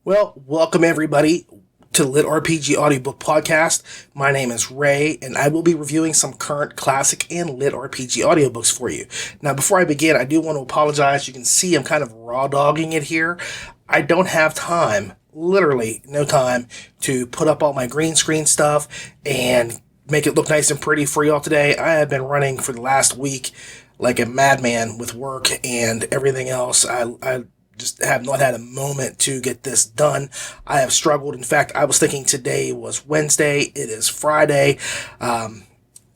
Well, welcome everybody to the LitRPG Audiobook Podcast. My name is Ray, and I will be reviewing some current classic and LitRPG audiobooks for you. Now, before I begin, I do want to apologize. You can see I'm kind of raw dogging it here. I don't have time, literally no time, to put up all my green screen stuff and make it look nice and pretty for y'all today. I have been running for the last week like a madman with work and everything else. I just have not had a moment to get this done. I have struggled. In fact, I was thinking today was Wednesday. It is Friday.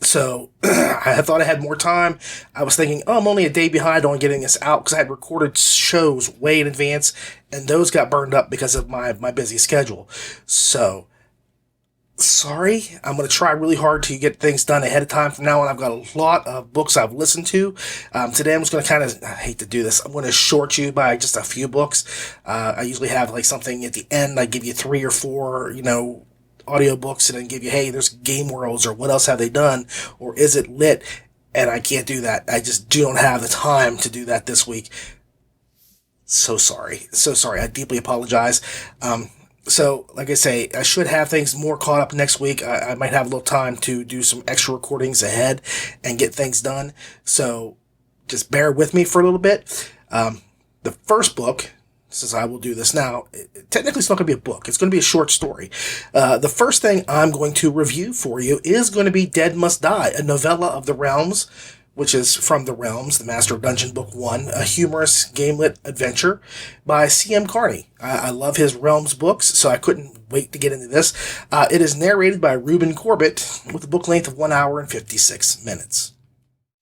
So I thought I had more time. I was thinking, I'm only a day behind on getting this out because I had recorded shows way in advance, and those got burned up because of my busy schedule. So sorry. I'm going to try really hard to get things done ahead of time. From now on, I've got a lot of books I've listened to. Today, I'm just going to I hate to do this, I'm going to short you by just a few books. I usually have like something at the end. I give you 3 or 4, audiobooks, and then give you, hey, there's Game Worlds, or what else have they done, or is it lit? And I can't do that. I just don't have the time to do that this week. So sorry. I deeply apologize. So, like I say, I should have things more caught up next week. I might have a little time to do some extra recordings ahead and get things done. So, just bear with me for a little bit. The first book, since I will do this now, technically it's not going to be a book. It's going to be a short story. The first thing I'm going to review for you is going to be Dead Must Die, a novella of the Realms, which is from the Realms, the Master of Dungeon Book 1, a humorous GameLit adventure by C.M. Carney. I love his Realms books, so I couldn't wait to get into this. It is narrated by Reuben Corbett with a book length of 1 hour and 56 minutes.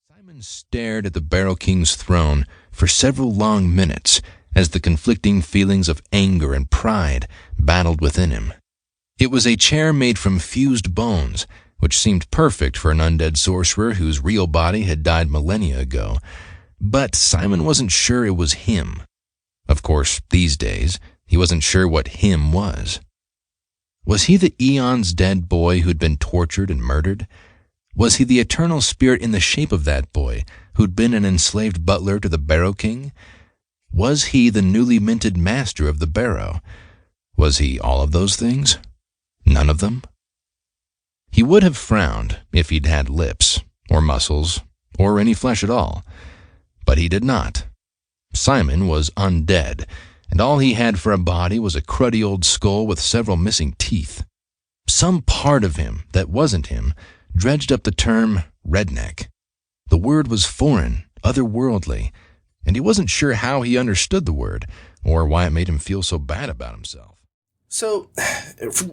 Simon stared at the Barrow King's throne for several long minutes as the conflicting feelings of anger and pride battled within him. It was a chair made from fused bones, which seemed perfect for an undead sorcerer whose real body had died millennia ago. But Simon wasn't sure it was him. Of course, these days, he wasn't sure what him was. Was he the eons dead boy who'd been tortured and murdered? Was he the eternal spirit in the shape of that boy who'd been an enslaved butler to the Barrow King? Was he the newly minted master of the Barrow? Was he all of those things? None of them? He would have frowned if he'd had lips, or muscles, or any flesh at all. But he did not. Simon was undead, and all he had for a body was a cruddy old skull with several missing teeth. Some part of him that wasn't him dredged up the term redneck. The word was foreign, otherworldly, and he wasn't sure how he understood the word, or why it made him feel so bad about himself. So,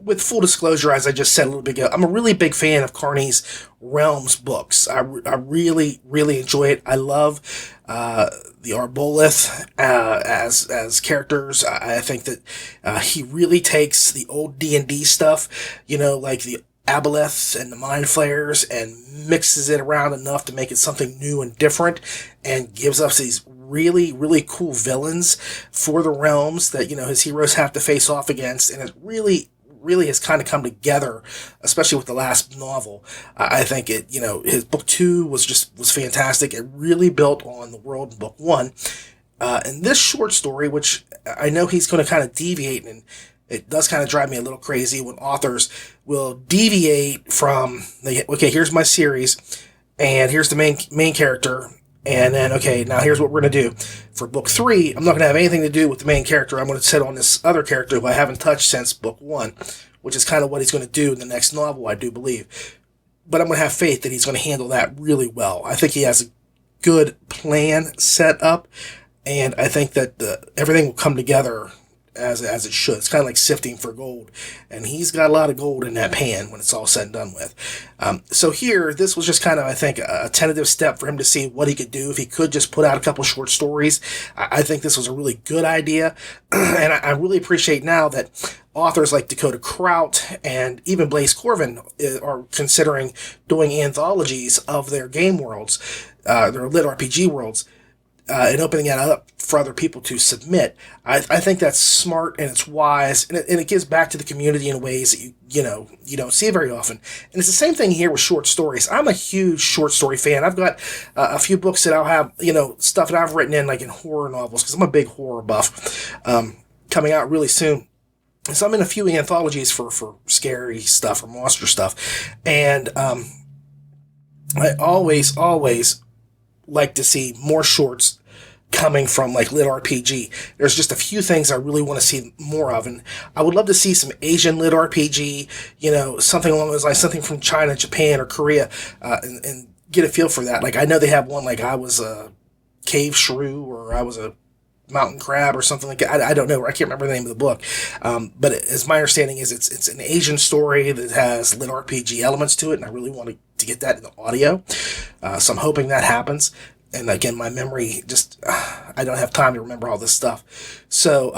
with full disclosure, as I just said a little bit ago, I'm a really big fan of Carney's Realms books. I really, really enjoy it. I love the Arboleth as characters. I think that he really takes the old D&D stuff, like the Aboleths and the Mind Flayers, and mixes it around enough to make it something new and different, and gives us these really, really cool villains for the Realms that, his heroes have to face off against, and it really has kind of come together, especially with the last novel. I think his book 2 was fantastic. It really built on the world in book 1. And this short story, which I know he's going to kind of deviate, and it does kind of drive me a little crazy when authors will deviate from, okay, here's my series, and here's the main character, and then, okay, now here's what we're going to do. For book 3, I'm not going to have anything to do with the main character. I'm going to sit on this other character who I haven't touched since book 1, which is kind of what he's going to do in the next novel, I do believe. But I'm going to have faith that he's going to handle that really well. I think he has a good plan set up, and I think that everything will come together as it should. It's kind of like sifting for gold, and he's got a lot of gold in that pan when it's all said and done with. So here, this was just kind of, I think, a tentative step for him to see what he could do if he could just put out a couple short stories. I think this was a really good idea, and I really appreciate now that authors like Dakota Kraut and even Blaise Corvin are considering doing anthologies of their game worlds, their LitRPG worlds, and opening that up for other people to submit. I think that's smart, and it's wise, and it gives back to the community in ways that you don't see very often. And it's the same thing here with short stories. I'm a huge short story fan. I've got a few books that I'll have, stuff that I've written in, like in horror novels, because I'm a big horror buff, coming out really soon. So I'm in a few anthologies for scary stuff or monster stuff. And I always like to see more shorts coming from like LitRPG. There's just a few things I really want to see more of, and I would love to see some Asian LitRPG, something along those lines, something from China, Japan, or Korea, and get a feel for that. Like I know they have one like I was a cave shrew or I was a mountain crab or something like that. I don't know. I can't remember the name of the book. But as my understanding is it's an Asian story that has LitRPG elements to it, and I really want to get that in the audio. So I'm hoping that happens. And again, my memory just, I don't have time to remember all this stuff. So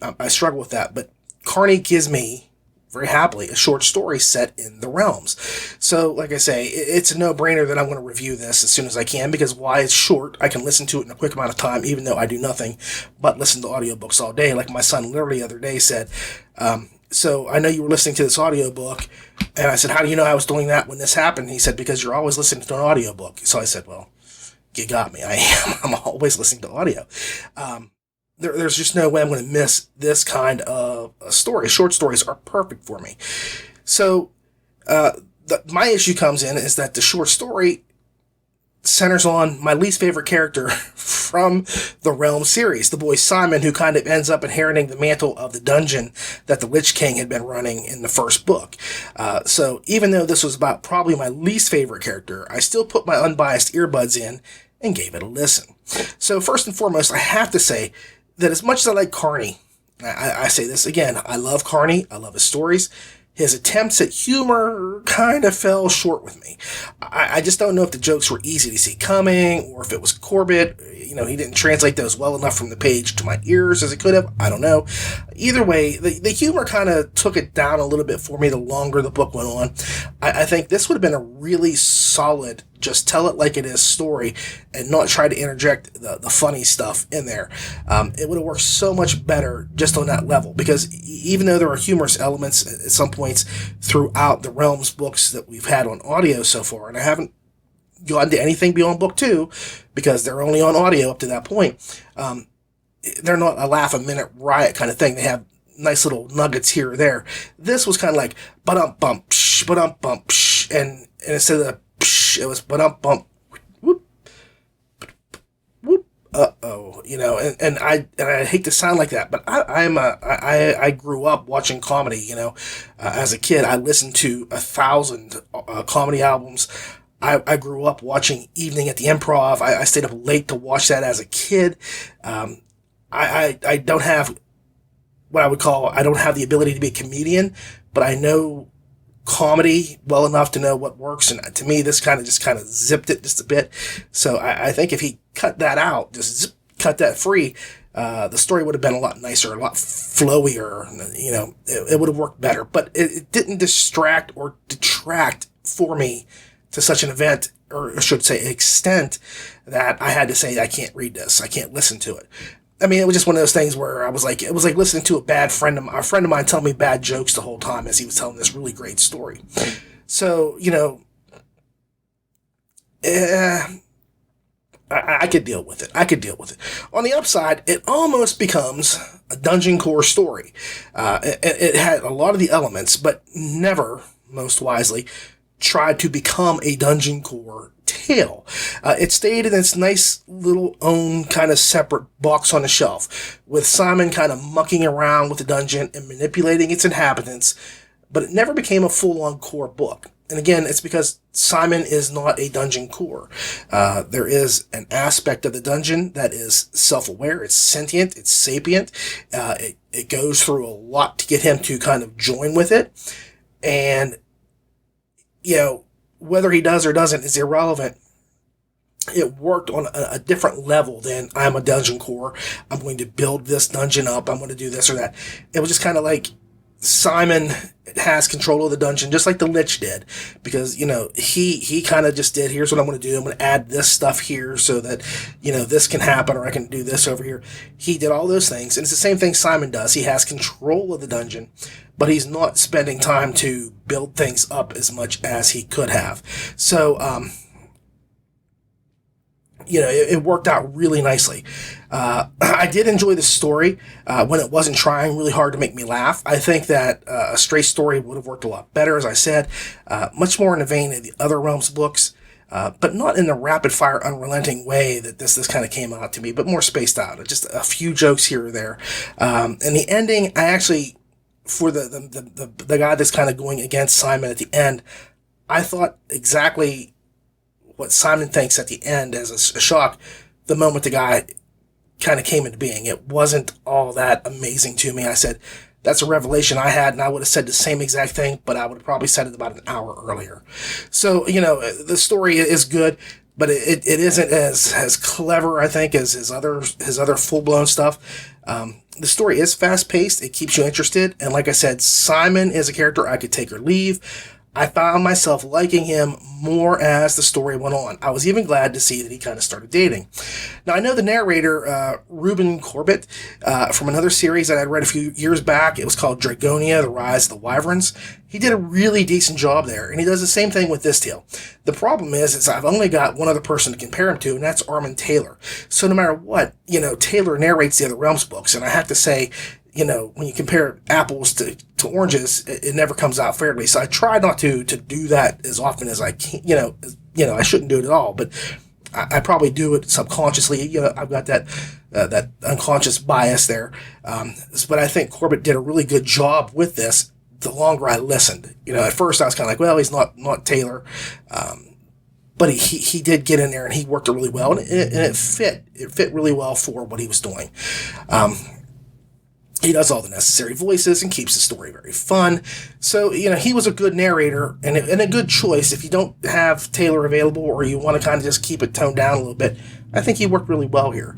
I struggle with that. But Carney gives me, very happily, a short story set in the realms. So, like I say, it's a no-brainer that I'm going to review this as soon as I can, because why it's short, I can listen to it in a quick amount of time, even though I do nothing but listen to audiobooks all day. Like my son literally the other day said, so I know you were listening to this audiobook, and I said, how do you know I was doing that when this happened? He said, because you're always listening to an audiobook. So I said, well, you got me. I am. I'm always listening to audio. There's just no way I'm going to miss this kind of a story. Short stories are perfect for me. So my issue comes in is that the short story centers on my least favorite character from the Realm series, the boy Simon, who kind of ends up inheriting the mantle of the dungeon that the Lich King had been running in the first book. So even though this was about probably my least favorite character, I still put my unbiased earbuds in and gave it a listen. So first and foremost, I have to say that as much as I like Carney, I say this again, I love Carney, I love his stories. His attempts at humor kind of fell short with me. I just don't know if the jokes were easy to see coming, or if it was Corbett. He didn't translate those well enough from the page to my ears as it could have. I don't know. Either way, the humor kind of took it down a little bit for me the longer the book went on. I think this would have been a really solid, just tell it like it is story, and not try to interject the funny stuff in there. It would have worked so much better just on that level, because even though there are humorous elements at some points throughout the Realms books that we've had on audio so far, and I haven't gotten to anything beyond book 2 because they're only on audio up to that point, they're not a laugh a minute riot kind of thing. They have nice little nuggets here or there. This was kind of like ba-dum-bump, psh, ba-dum-bump, psh, and instead of the psh, it was ba-dum-bump, whoop, whoop, uh-oh, and I hate to sound like that, but I grew up watching comedy, as a kid. I listened to 1,000 comedy albums. I grew up watching Evening at the Improv. I stayed up late to watch that as a kid. I don't have what I would call, I don't have the ability to be a comedian, but I know comedy well enough to know what works. And to me, this kind of zipped it just a bit. So I think if he cut that out, cut that free, the story would have been a lot nicer, a lot flowier. It would have worked better, but it didn't distract or detract for me to such an event, or I should say extent, that I had to say, I can't read this. I can't listen to it. I mean, it was just one of those things where it was like listening to a friend of mine telling me bad jokes the whole time as he was telling this really great story. So, I could deal with it. On the upside, it almost becomes a dungeon core story. It had a lot of the elements, but never, most wisely, tried to become a dungeon core tale. It stayed in its nice little own kind of separate box on the shelf, with Simon kind of mucking around with the dungeon and manipulating its inhabitants, but it never became a full-on core book. And again, it's because Simon is not a dungeon core. There is an aspect of the dungeon that is self-aware, it's sentient, it's sapient. It goes through a lot to get him to kind of join with it. And whether he does or doesn't is irrelevant. It worked on a different level than I'm a dungeon core. I'm going to build this dungeon up. I'm going to do this or that. It was just kind of like Simon has control of the dungeon, just like the Lich did, because, he kind of just did, here's what I'm going to do. I'm going to add this stuff here so that, this can happen, or I can do this over here. He did all those things. And it's the same thing Simon does. He has control of the dungeon, but he's not spending time to build things up as much as he could have. So, it worked out really nicely. I did enjoy the story when it wasn't trying really hard to make me laugh. I think that a straight story would have worked a lot better, as I said, much more in the vein of the other Realms books, but not in the rapid-fire, unrelenting way that this kind of came out to me, but more spaced out. Just a few jokes here or there. And the ending, I actually, for the guy that's kind of going against Simon at the end, I thought exactly what Simon thinks at the end as a shock the moment the guy kind of came into being. It wasn't all that amazing to me. I said, that's a revelation I had, and I would have said the same exact thing, but I would have probably said it about an hour earlier. So, the story is good, but it isn't as clever, I think, as his other full-blown stuff. The story is fast-paced. It keeps you interested. And like I said, Simon is a character I could take or leave. I found myself liking him more as the story went on. I was even glad to see that he kind of started dating. Now, I know the narrator, Reuben Corbett, from another series that I read a few years back. It was called Dragonia, The Rise of the Wyverns. He did a really decent job there, and he does the same thing with this tale. The problem is I've only got one other person to compare him to, and that's Armin Taylor. So no matter what, Taylor narrates the other Realms books, and I have to say, when you compare apples to oranges, it never comes out fairly. So I try not to do that as often as I can. I shouldn't do it at all, but I probably do it subconsciously. I've got that unconscious bias there. But I think Corbett did a really good job with this. The longer I listened, at first I was kind of like, well, he's not Taylor. But he did get in there and he worked it really well, and it fit really well for what he was doing. He does all the necessary voices and keeps the story very fun. So, he was a good narrator and a good choice. If you don't have Taylor available or you want to kind of just keep it toned down a little bit, I think he worked really well here.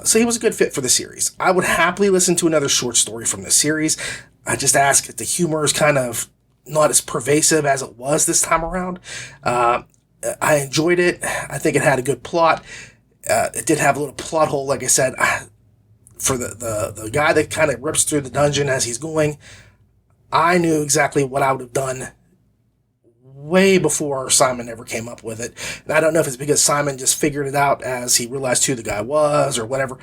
So he was a good fit for the series. I would happily listen to another short story from this series. I just ask if the humor is kind of not as pervasive as it was this time around. I enjoyed it. I think it had a good plot. It did have a little plot hole, like I said. For the guy that kind of rips through the dungeon as he's going, I knew exactly what I would have done way before Simon ever came up with it. And I don't know if it's because Simon just figured it out as he realized who the guy was or whatever,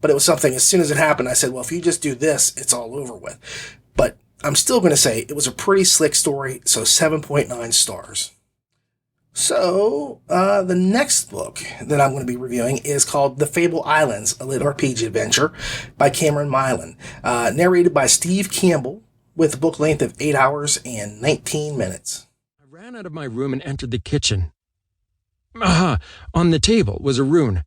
but it was something, as soon as it happened, I said, well, if you just do this, it's all over with. But I'm still going to say it was a pretty slick story, so 7.9 stars. So, the next book that I'm going to be reviewing is called The Fabled Islands, a LitRPG adventure by Cameron Milan, narrated by Steve Campbell, with a book length of 8 hours and 19 minutes. I ran out of my room and entered the kitchen. Aha! On the table was a rune.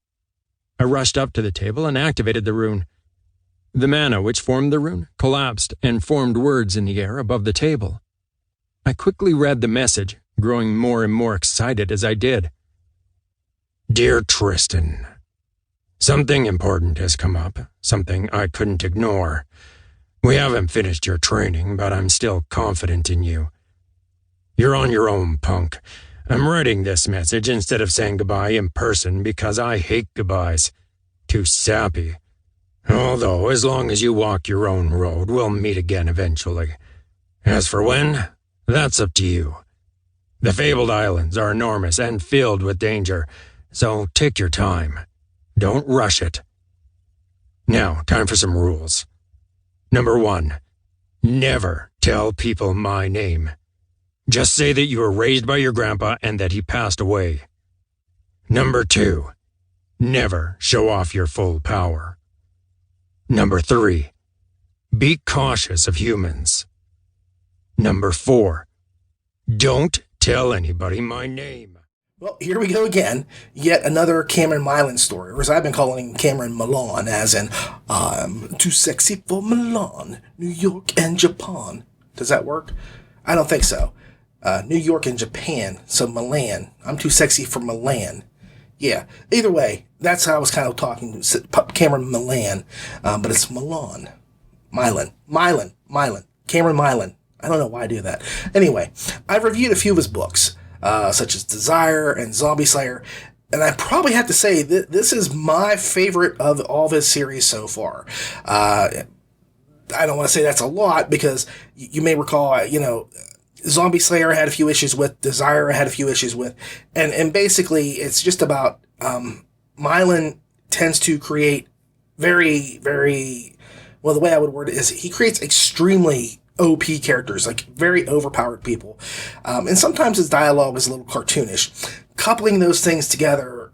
I rushed up to the table and activated the rune. The mana which formed the rune collapsed and formed words in the air above the table. I quickly read the message, growing more and more excited as I did. Dear Tristan, something important has come up, something I couldn't ignore. We haven't finished your training, but I'm still confident in you. You're on your own, punk. I'm writing this message instead of saying goodbye in person because I hate goodbyes. Too sappy. Although, as long as you walk your own road, we'll meet again eventually. As for when, that's up to you. The Fabled Islands are enormous and filled with danger, so take your time. Don't rush it. Now, time for some rules. Number 1, never tell people my name. Just say that you were raised by your grandpa and that he passed away. Number 2, never show off your full power. Number 3, be cautious of humans. Number 4, don't tell anybody my name. Well, here we go again. Yet another Cameron Milan story, or as I've been calling him, Cameron Milan, as in, I'm too sexy for Milan, New York and Japan. Does that work? I don't think so. New York and Japan, so Milan. I'm too sexy for Milan. Yeah, either way, that's how I was kind of talking to Cameron Milan, but it's Milan. Milan. Cameron Milan. I don't know why I do that. Anyway, I've reviewed a few of his books, such as Desire and Zombie Slayer, and I probably have to say that this is my favorite of all of his series so far. I don't want to say that's a lot, because you may recall, Zombie Slayer I had a few issues with, Desire I had a few issues with, and basically it's just about Mylan tends to create very, very, well, the way I would word it is he creates extremely OP characters, like very overpowered people. And sometimes his dialogue is a little cartoonish. Coupling those things together,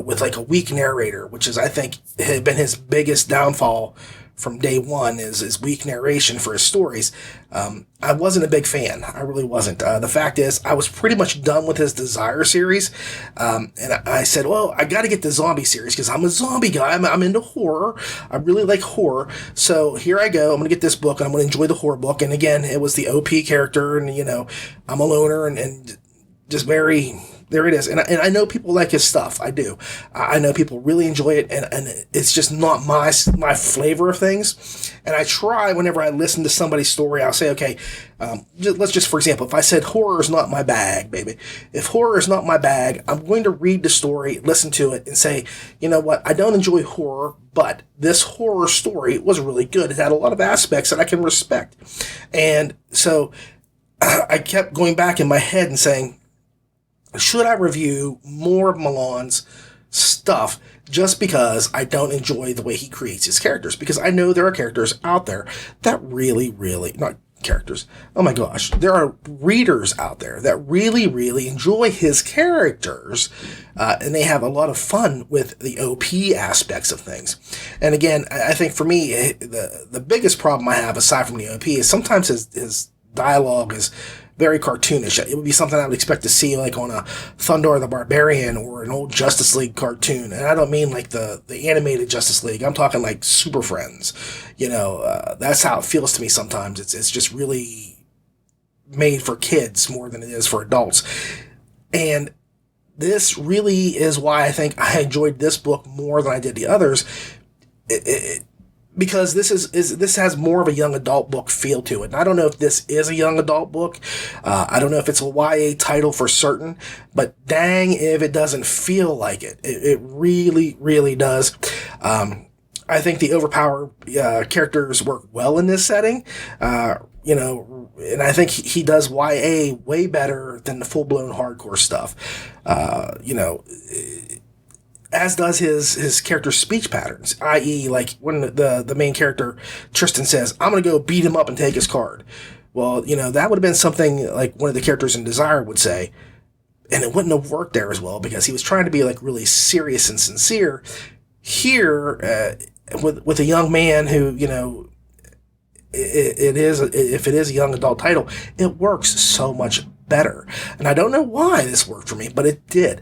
with like a weak narrator, which is, I think, had been his biggest downfall from day one, is his weak narration for his stories. I wasn't a big fan. I really wasn't. The fact is, I was pretty much done with his Desire series. And I said, well, I got to get the zombie series because I'm a zombie guy. I'm into horror. I really like horror. So here I go. I'm going to get this book and I'm going to enjoy the horror book. And again, it was the OP character and, I'm a loner and just very... There it is. And I know people like his stuff. I do. I know people really enjoy it, and it's just not my flavor of things. And I try, whenever I listen to somebody's story, I'll say, okay, let's just, for example, if I said horror is not my bag, baby. If horror is not my bag, I'm going to read the story, listen to it, and say, you know what, I don't enjoy horror, but this horror story was really good. It had a lot of aspects that I can respect. And so I kept going back in my head and saying, should I review more of Milan's stuff just because I don't enjoy the way he creates his characters? Because I know there are characters out there that really, not characters. Oh my gosh. There are readers out there that really, really enjoy his characters. And they have a lot of fun with the OP aspects of things. And again, I think for me, the biggest problem I have aside from the OP is sometimes his dialogue is very cartoonish. It would be something I would expect to see like on a Thundar the Barbarian or an old Justice League cartoon. And I don't mean like the animated Justice League. I'm talking like Super Friends. That's how it feels to me sometimes. It's just really made for kids more than it is for adults. And this really is why I think I enjoyed this book more than I did the others. Because this has more of a young adult book feel to it. And I don't know if this is a young adult book. I don't know if it's a YA title for certain, but dang if it doesn't feel like it. It really, really does. I think the overpowered characters work well in this setting. And I think he does YA way better than the full-blown hardcore stuff. As does his character's speech patterns, i.e. like when the main character, Tristan, says, I'm going to go beat him up and take his card. Well, that would have been something like one of the characters in Desire would say, and it wouldn't have worked there as well because he was trying to be like really serious and sincere. Here, with a young man who, if it is a young adult title, it works so much better. And I don't know why this worked for me, but it did.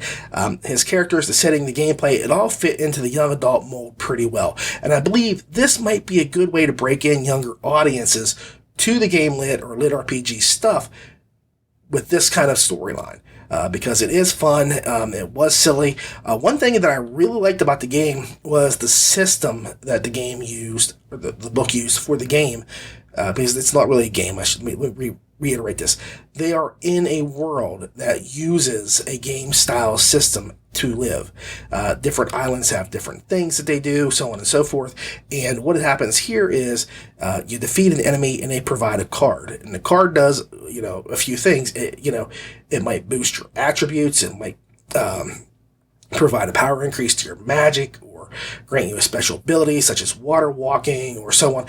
His characters, the setting, the gameplay, it all fit into the young adult mold pretty well. And I believe this might be a good way to break in younger audiences to the GameLit or LitRPG stuff with this kind of storyline. Because it is fun. It was silly. One thing that I really liked about the game was the system that the game used, or the book used for the game, because it's not really a game. I should reiterate this. They are in a world that uses a game-style system to live. Different islands have different things that they do, so on and so forth. And what happens here is you defeat an enemy and they provide a card. And the card does, a few things. It might boost your attributes. It might provide a power increase to your magic, or grant you a special ability such as water walking or so on.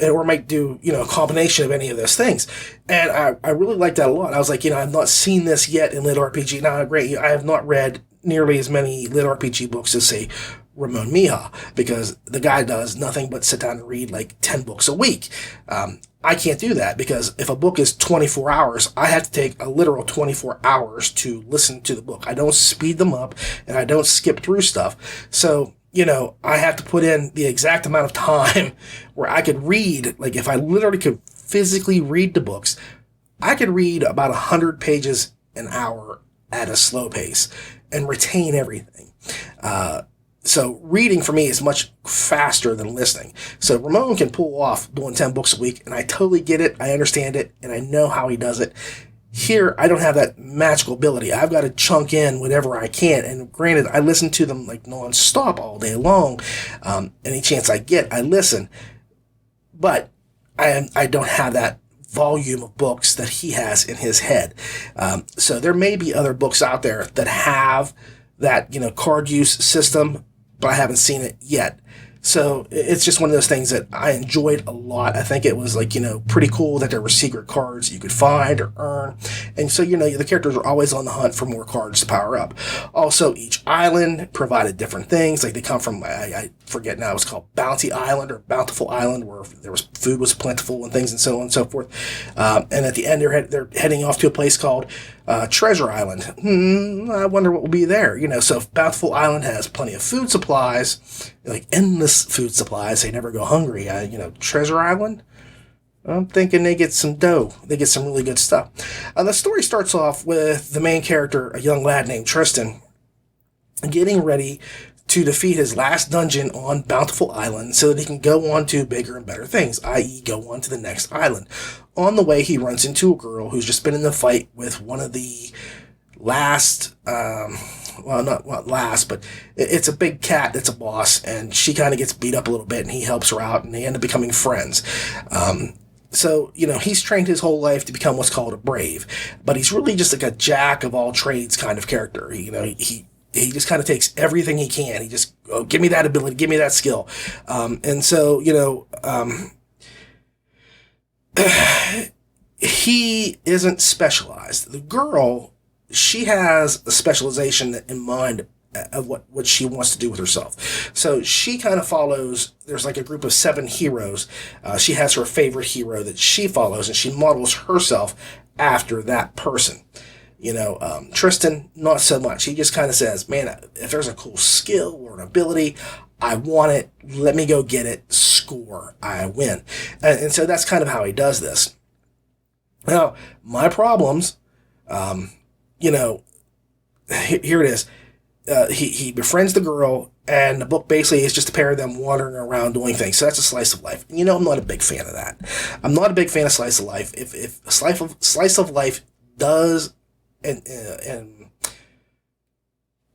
Or might do, a combination of any of those things. And I really liked that a lot. I was like, I've not seen this yet in LitRPG. Now, great, I have not read nearly as many LitRPG books as, say, Ramon Mija, because the guy does nothing but sit down and read like 10 books a week. I can't do that because if a book is 24 hours, I have to take a literal 24 hours to listen to the book. I don't speed them up and I don't skip through stuff. So, I have to put in the exact amount of time where I could read, like if I literally could physically read the books, I could read about 100 pages an hour at a slow pace and retain everything. So reading for me is much faster than listening. So Ramon can pull off doing 10 books a week, and I totally get it. I understand it, and I know how he does it. Here, I don't have that magical ability. I've got to chunk in whatever I can. And granted, I listen to them like nonstop all day long. Any chance I get, I listen. But I don't have that volume of books that he has in his head. So there may be other books out there that have that, card use system but I haven't seen it yet. So it's just one of those things that I enjoyed a lot. I think it was like, pretty cool that there were secret cards you could find or earn. And so, the characters are always on the hunt for more cards to power up. Also, each island provided different things. Like they come from, I forget now, it's called Bounty Island or Bountiful Island, where food was plentiful and things and so on and so forth. And at the end, they're heading off to a place called Treasure Island. I wonder what will be there. So if Bountiful Island has plenty of food supplies, like endless food supplies, they never go hungry. Treasure Island, I'm thinking they get some dough. They get some really good stuff. The story starts off with the main character, a young lad named Tristan, getting ready to defeat his last dungeon on Bountiful Island so that he can go on to bigger and better things, i.e. go on to the next island. On the way, he runs into a girl who's just been in the fight with one of the last, not last, but it's a big cat that's a boss, and she kind of gets beat up a little bit, and he helps her out, and they end up becoming friends. So, he's trained his whole life to become what's called a brave, but he's really just like a jack of all trades kind of character. He just kind of takes everything he can. He just, give me that ability, give me that skill. And so, he isn't specialized. The girl, she has a specialization in mind of what she wants to do with herself. So she kind of follows, there's like a group of 7 heroes. She has her favorite hero that she follows, and she models herself after that person. Tristan, not so much. He just kind of says, man, if there's a cool skill or an ability, I want it. Let me go get it. Score. I win. And so that's kind of how he does this. Now, my problems, here it is. He befriends the girl, and the book basically is just a pair of them wandering around doing things. So that's a slice of life. And I'm not a big fan of that. I'm not a big fan of slice of life. If a slice of life does and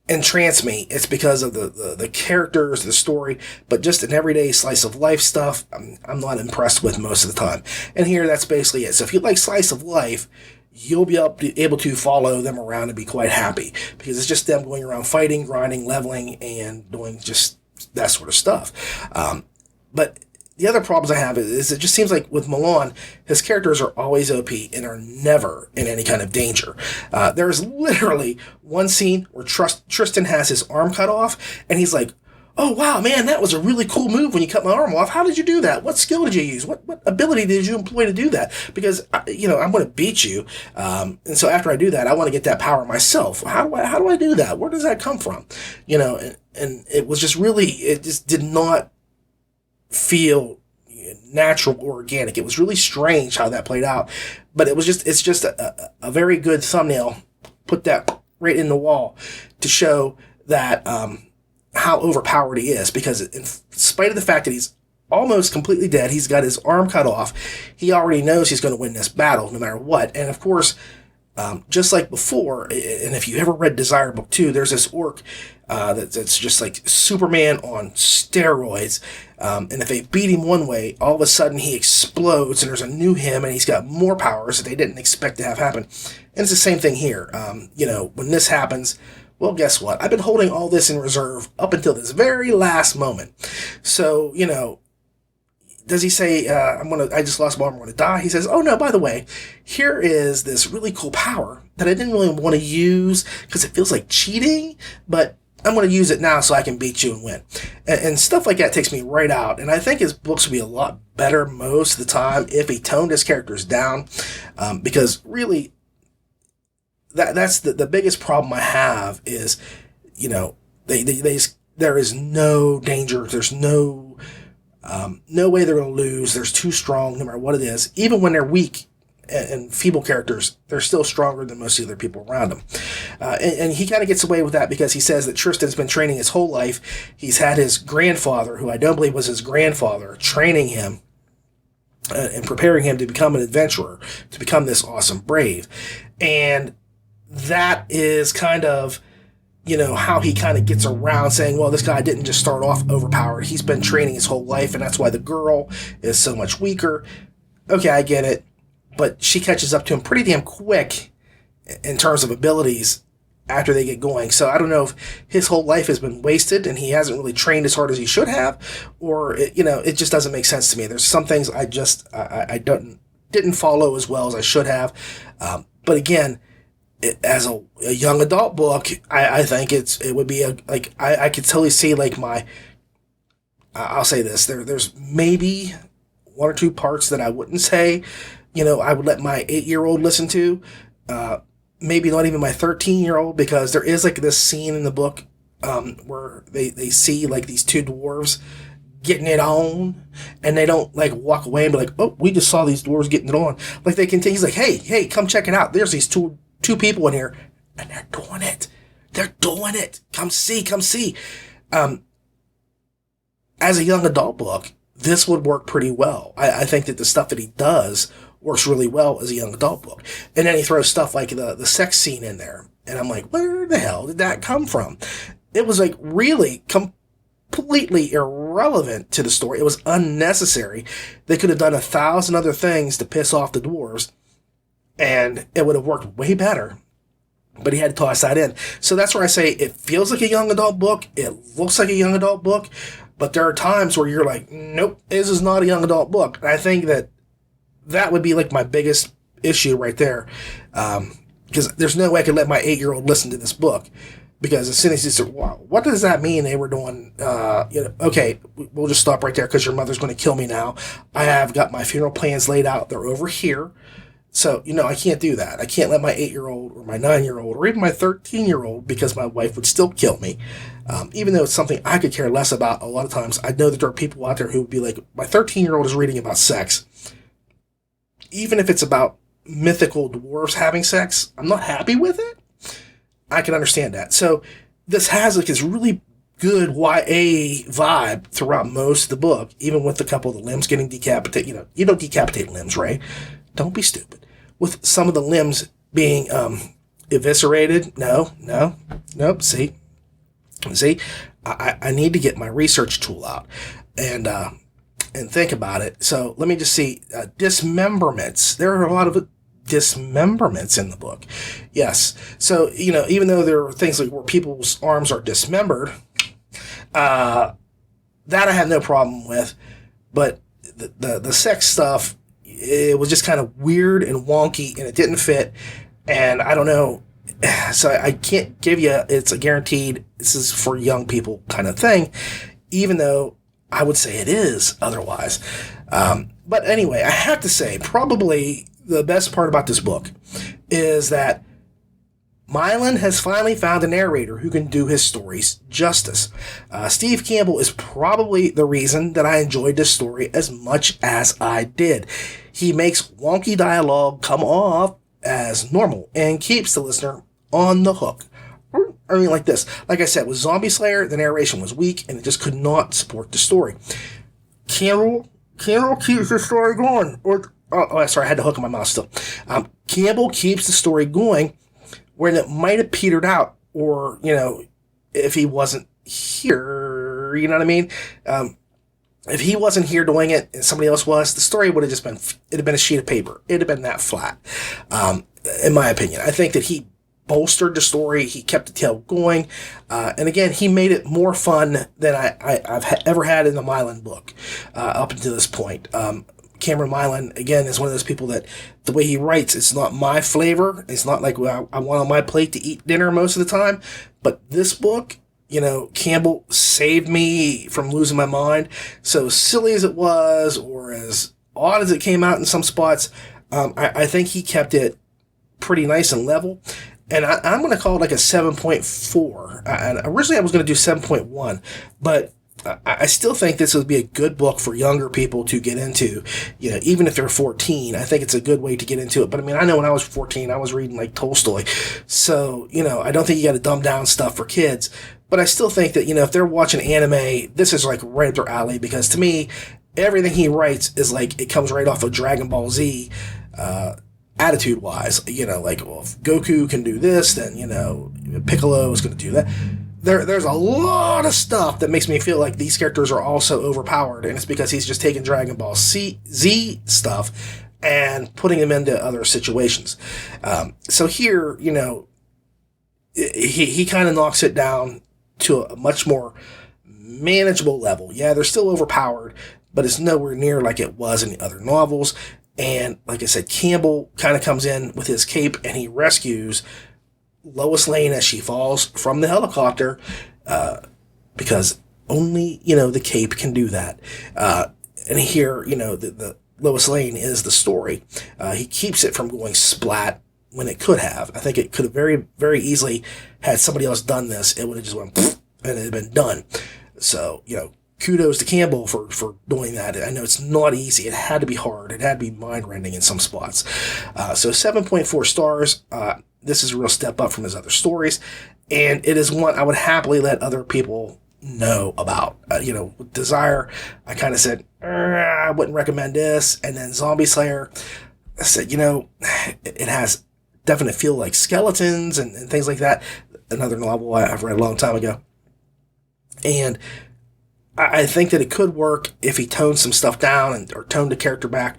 entrance me, it's because of the characters, the story, but just an everyday slice of life stuff, I'm not impressed with most of the time. And here, that's basically it. So if you like slice of life, you'll be able to follow them around and be quite happy, because it's just them going around fighting, grinding, leveling, and doing just that sort of stuff. But the other problems I have is it just seems like with Milan, his characters are always OP and are never in any kind of danger. There's literally one scene where Tristan has his arm cut off, and he's like, oh, wow, man, that was a really cool move when you cut my arm off. How did you do that? What skill did you use? What ability did you employ to do that? Because, I'm going to beat you. And so after I do that, I want to get that power myself. How do I do that? Where does that come from? And it was just really, it just did not feel natural or organic. It was really strange how that played out, but it's just a very good thumbnail. Put that right in the wall to show that how overpowered he is, because in spite of the fact that he's almost completely dead, he's got his arm cut off, he already knows he's going to win this battle no matter what. And of course, just like before, and if you ever read Desire Book 2, there's this orc that's just like Superman on steroids. And if they beat him one way, all of a sudden he explodes, and there's a new him, and he's got more powers that they didn't expect to have happen. And it's the same thing here. When this happens, well, guess what? I've been holding all this in reserve up until this very last moment. So, does he say, I just lost my arm, I'm going to die? He says, oh no, by the way, here is this really cool power that I didn't really want to use because it feels like cheating, but I'm going to use it now so I can beat you and win. And stuff like that takes me right out. And I think his books would be a lot better most of the time if he toned his characters down, because really, that's the biggest problem I have is, there is no danger. There's no way they're going to lose. They're too strong no matter what it is. Even when they're weak and feeble characters, they're still stronger than most of the other people around them. And he kind of gets away with that because he says that Tristan's been training his whole life. He's had his grandfather, who I don't believe was his grandfather, training him and preparing him to become an adventurer, to become this awesome brave. And that is kind of, how he kind of gets around saying, well, this guy didn't just start off overpowered. He's been training his whole life, and that's why the girl is so much weaker. Okay, I get it. But she catches up to him pretty damn quick in terms of abilities. after they get going. So I don't know if his whole life has been wasted and he hasn't really trained as hard as he should have, or it just doesn't make sense to me. There's some things I didn't follow as well as I should have. But again, as a young adult book, I think it would be I could totally see I'll say this, there's maybe one or two parts that I wouldn't say, I would let my 8-year-old listen to, maybe not even my 13-year-old, because there is this scene in the book where they see these two dwarves getting it on, and they don't walk away and be like, oh, we just saw these dwarves getting it on. They continue. He's like, hey, come check it out. There's these two people in here, and they're doing it. Come see. As a young adult book, this would work pretty well. I think that the stuff that he does works really well as a young adult book. And then he throws stuff like the sex scene in there. And I'm like, where the hell did that come from? It was really completely irrelevant to the story. It was unnecessary. They could have done 1,000 other things to piss off the dwarves, and it would have worked way better. But he had to toss that in. So that's where I say it feels like a young adult book. It looks like a young adult book. But there are times where you're like, nope, this is not a young adult book. And I think that would be my biggest issue right there. Because there's no way I could let my 8-year-old listen to this book. Because as soon as he said, wow, what does that mean they were doing? Okay, we'll just stop right there because your mother's going to kill me now. I have got my funeral plans laid out. They're over here. So, I can't do that. I can't let my 8-year-old or my 9-year-old or even my 13-year-old, because my wife would still kill me. Even though it's something I could care less about a lot of times, I know that there are people out there who would be like, my 13-year-old is reading about sex. Even if it's about mythical dwarves having sex, I'm not happy with it. I can understand that. So this has this really good YA vibe throughout most of the book, even with a couple of the limbs getting decapitated. You don't decapitate limbs, right? Don't be stupid. With some of the limbs being eviscerated. Nope. See, I need to get my research tool out and think about it. So let me just see. Dismemberments. There are a lot of dismemberments in the book. Yes. So, even though there are things where people's arms are dismembered, that I have no problem with. But the sex stuff, it was just kind of weird and wonky, and it didn't fit. And I don't know. So I can't give you, it's a guaranteed, this is for young people kind of thing, even though I would say it is otherwise. But anyway, I have to say, probably the best part about this book is that Mylan has finally found a narrator who can do his stories justice. Steve Campbell is probably the reason that I enjoyed this story as much as I did. He makes wonky dialogue come off as normal and keeps the listener on the hook. I mean, like this. Like I said, with Zombie Slayer, the narration was weak and it just could not support the story. Campbell keeps the story going. Sorry, I had the hook in my mouth still. Campbell keeps the story going when it might have petered out, or, if he wasn't here, you know what I mean? If he wasn't here doing it and somebody else was, the story would have just been, it'd have been a sheet of paper. It'd have been that flat, in my opinion. I think that he bolstered the story. He kept the tale going. And again, he made it more fun than I've ever had in the Mylan book, up until this point. Cameron Mylan, again, is one of those people that the way he writes, it's not my flavor. It's not like I want on my plate to eat dinner most of the time. But this book, Campbell saved me from losing my mind. So silly as it was, or as odd as it came out in some spots, I think he kept it pretty nice and level. And I'm going to call it a 7.4. And originally I was going to do 7.1, but I still think this would be a good book for younger people to get into, even if they're 14. I think it's a good way to get into it. But I mean, I know when I was 14, I was reading Tolstoy. So, I don't think you got to dumb down stuff for kids. But I still think that, if they're watching anime, this is right up their alley, because to me, everything he writes is it comes right off of Dragon Ball Z, attitude-wise. Well, if Goku can do this, then, Piccolo is going to do that. There's a lot of stuff that makes me feel like these characters are also overpowered, and it's because he's just taking Dragon Ball Z stuff and putting them into other situations. So here, he kind of knocks it down to a much more manageable level. Yeah, they're still overpowered, but it's nowhere near like it was in the other novels. And like I said, Campbell kind of comes in with his cape and he rescues Lois Lane as she falls from the helicopter, because only, the cape can do that. And here, the Lois Lane is the story. He keeps it from going splat when it could have. I think it could have very, very easily, had somebody else done this, it would have just went and it had been done. So, kudos to Campbell for doing that. I know it's not easy. It had to be hard. It had to be mind-rending in some spots. So 7.4 stars. This is a real step up from his other stories. And it is one I would happily let other people know about. With Desire, I kind of said, I wouldn't recommend this. And then Zombie Slayer, I said, it has definite feel like skeletons and things like that. Another novel I've read a long time ago. And I think that it could work if he toned some stuff down or toned the character back.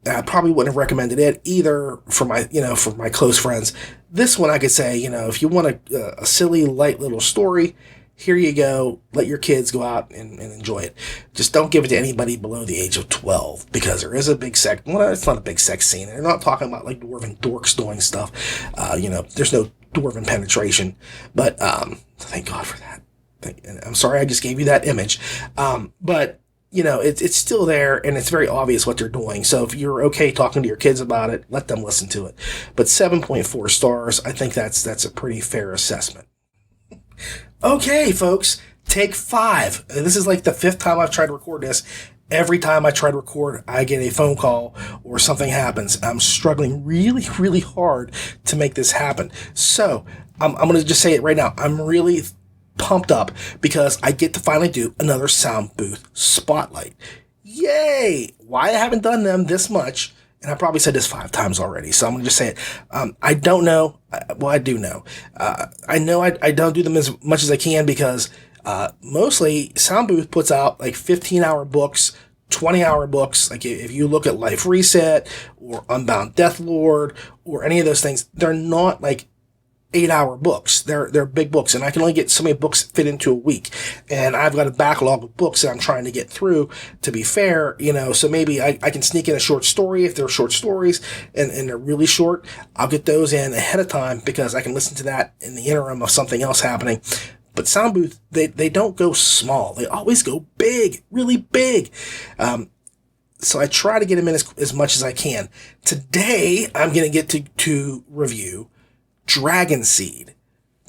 I probably wouldn't have recommended it either for my close friends. This one I could say, if you want a silly, light little story, here you go. Let your kids go out and enjoy it. Just don't give it to anybody below the age of 12, because there is a big sex. Well, it's not a big sex scene. They're not talking about like dwarven dorks doing stuff. There's no dwarven penetration, but thank God for that. I'm sorry I just gave you that image. But it's still there, and it's very obvious what they're doing. So if you're okay talking to your kids about it, let them listen to it. But 7.4 stars, I think that's a pretty fair assessment. Okay, folks, take 5. This is like the 5th time I've tried to record this. Every time I try to record, I get a phone call or something happens. I'm struggling really, really hard to make this happen. So I'm going to just say it right now. I'm really pumped up because I get to finally do another sound booth spotlight. Yay! Why I haven't done them this much, and I probably said this 5 times already, so I'm going to just say it. I don't know. Well, I do know. I know I don't do them as much as I can because mostly Sound Booth puts out like 15-hour books, 20-hour books. Like if you look at Life Reset or Unbound Deathlord or any of those things, they're not like 8-hour books. They're big books, and I can only get so many books fit into a week. And I've got a backlog of books that I'm trying to get through, to be fair, so maybe I can sneak in a short story if they're short stories and they're really short. I'll get those in ahead of time because I can listen to that in the interim of something else happening. But Sound Booth, they don't go small. They always go big, really big. So I try to get them in as much as I can. Today, I'm going to get to review Dragon Seed.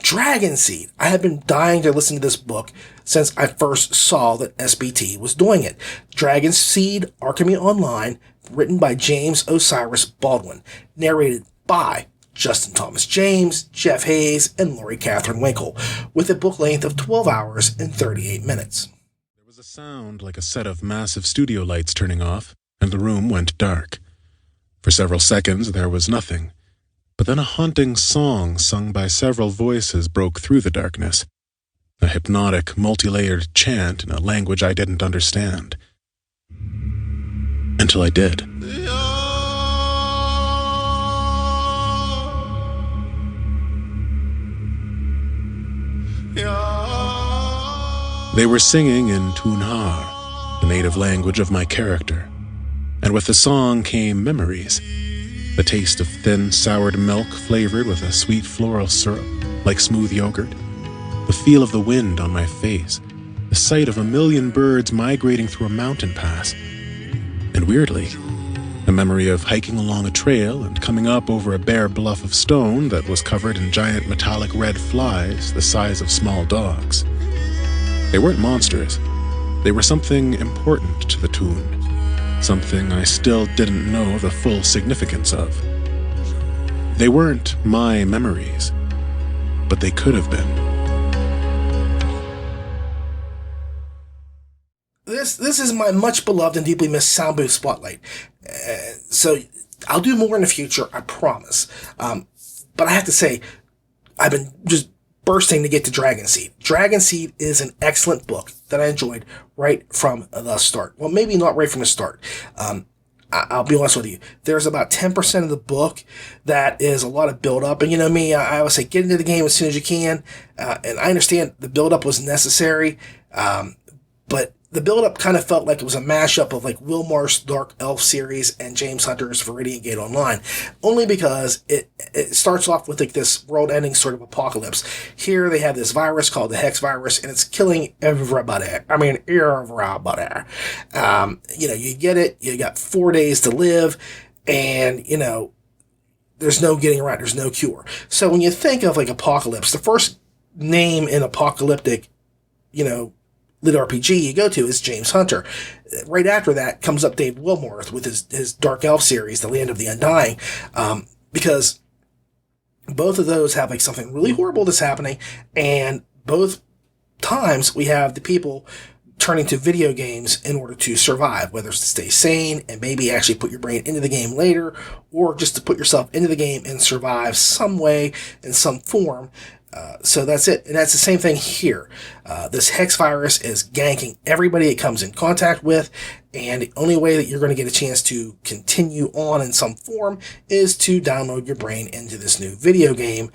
I have been dying to listen to this book since I first saw that SBT was doing it. Dragon Seed, Archemi Online, written by James Osiris Baldwin, narrated by Justin Thomas James, Jeff Hayes, and Lori Catherine Winkle, with a book length of 12 hours and 38 minutes. There was a sound like a set of massive studio lights turning off, and the room went dark. For several seconds there was nothing. But then a haunting song sung by several voices broke through the darkness. A hypnotic, multi-layered chant in a language I didn't understand. Until I did. They were singing in Tunhar, the native language of my character. And with the song came memories. The taste of thin, soured milk flavored with a sweet floral syrup, like smooth yogurt. The feel of the wind on my face. The sight of a million birds migrating through a mountain pass. And weirdly, a memory of hiking along a trail and coming up over a bare bluff of stone that was covered in giant metallic red flies the size of small dogs. They weren't monsters. They were something important to the tune. Something I still didn't know the full significance of. They weren't my memories, but they could have been. This is my much beloved and deeply missed Sound Booth spotlight. So I'll do more in the future, I promise. But I have to say, I've been just bursting to get to Dragon Seed. Dragon Seed is an excellent book that I enjoyed right from the start. Well, maybe not right from the start. I'll be honest with you. There's about 10% of the book that is a lot of build up. And you know me, I always say get into the game as soon as you can. And I understand the build up was necessary. But the build up kind of felt like it was a mashup of like Will Marsh's Dark Elf series and James Hunter's Viridian Gate Online. Only because it starts off with like this world ending sort of apocalypse. Here they have this virus called the Hex virus, and it's killing everybody. I mean, everybody. You get it, you got 4 days to live, and, there's no getting around, there's no cure. So when you think of like apocalypse, the first name in apocalyptic, LitRPG you go to is James Hunter. Right after that comes up Dave Wilmore with his Dark Elf series, The Land of the Undying, because both of those have like something really horrible that's happening, and both times we have the people turning to video games in order to survive, whether it's to stay sane and maybe actually put your brain into the game later, or just to put yourself into the game and survive some way, in some form. So that's it. And that's the same thing here. This Hex virus is ganking everybody it comes in contact with, and the only way that you're going to get a chance to continue on in some form is to download your brain into this new video game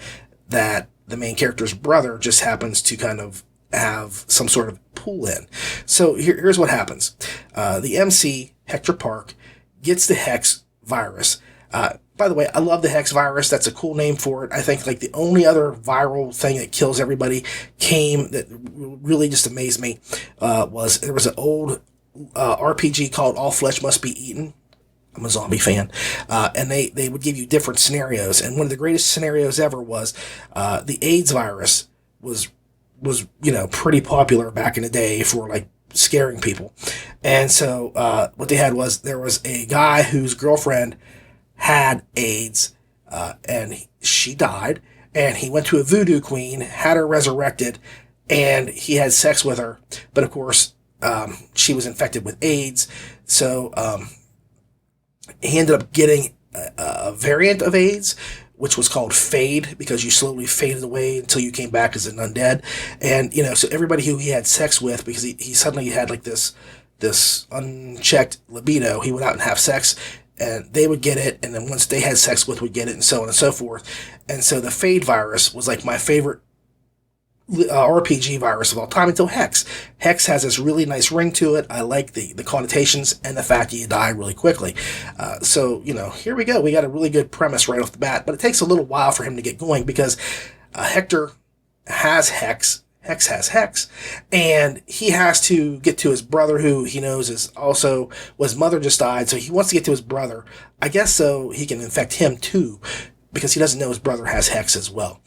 that the main character's brother just happens to kind of have some sort of pool in. So here's what happens. The MC, Hector Park, gets the Hex virus. By the way, I love the Hex virus. That's a cool name for it. I think like the only other viral thing that kills everybody that really just amazed me was there was an old RPG called All Flesh Must Be Eaten. I'm a zombie fan. And they would give you different scenarios. And one of the greatest scenarios ever was the AIDS virus was pretty popular back in the day for like scaring people. And so what they had was there was a guy whose girlfriend had AIDS, and she died, and he went to a voodoo queen, had her resurrected, and he had sex with her, but of course, she was infected with AIDS, so, he ended up getting a variant of AIDS, which was called Fade, because you slowly faded away until you came back as an undead, and, so everybody who he had sex with, because he suddenly had like this unchecked libido, he went out and have sex, and they would get it, and then once they had sex with would get it, and so on and so forth. And so the Fade virus was like my favorite RPG virus of all time until Hex. Hex has this really nice ring to it. I like the connotations and the fact that you die really quickly. So, here we go. We got a really good premise right off the bat, but it takes a little while for him to get going because Hector has Hex. Hex has Hex, and he has to get to his brother, who he knows his mother just died, so he wants to get to his brother, I guess so he can infect him too, because he doesn't know his brother has Hex as well.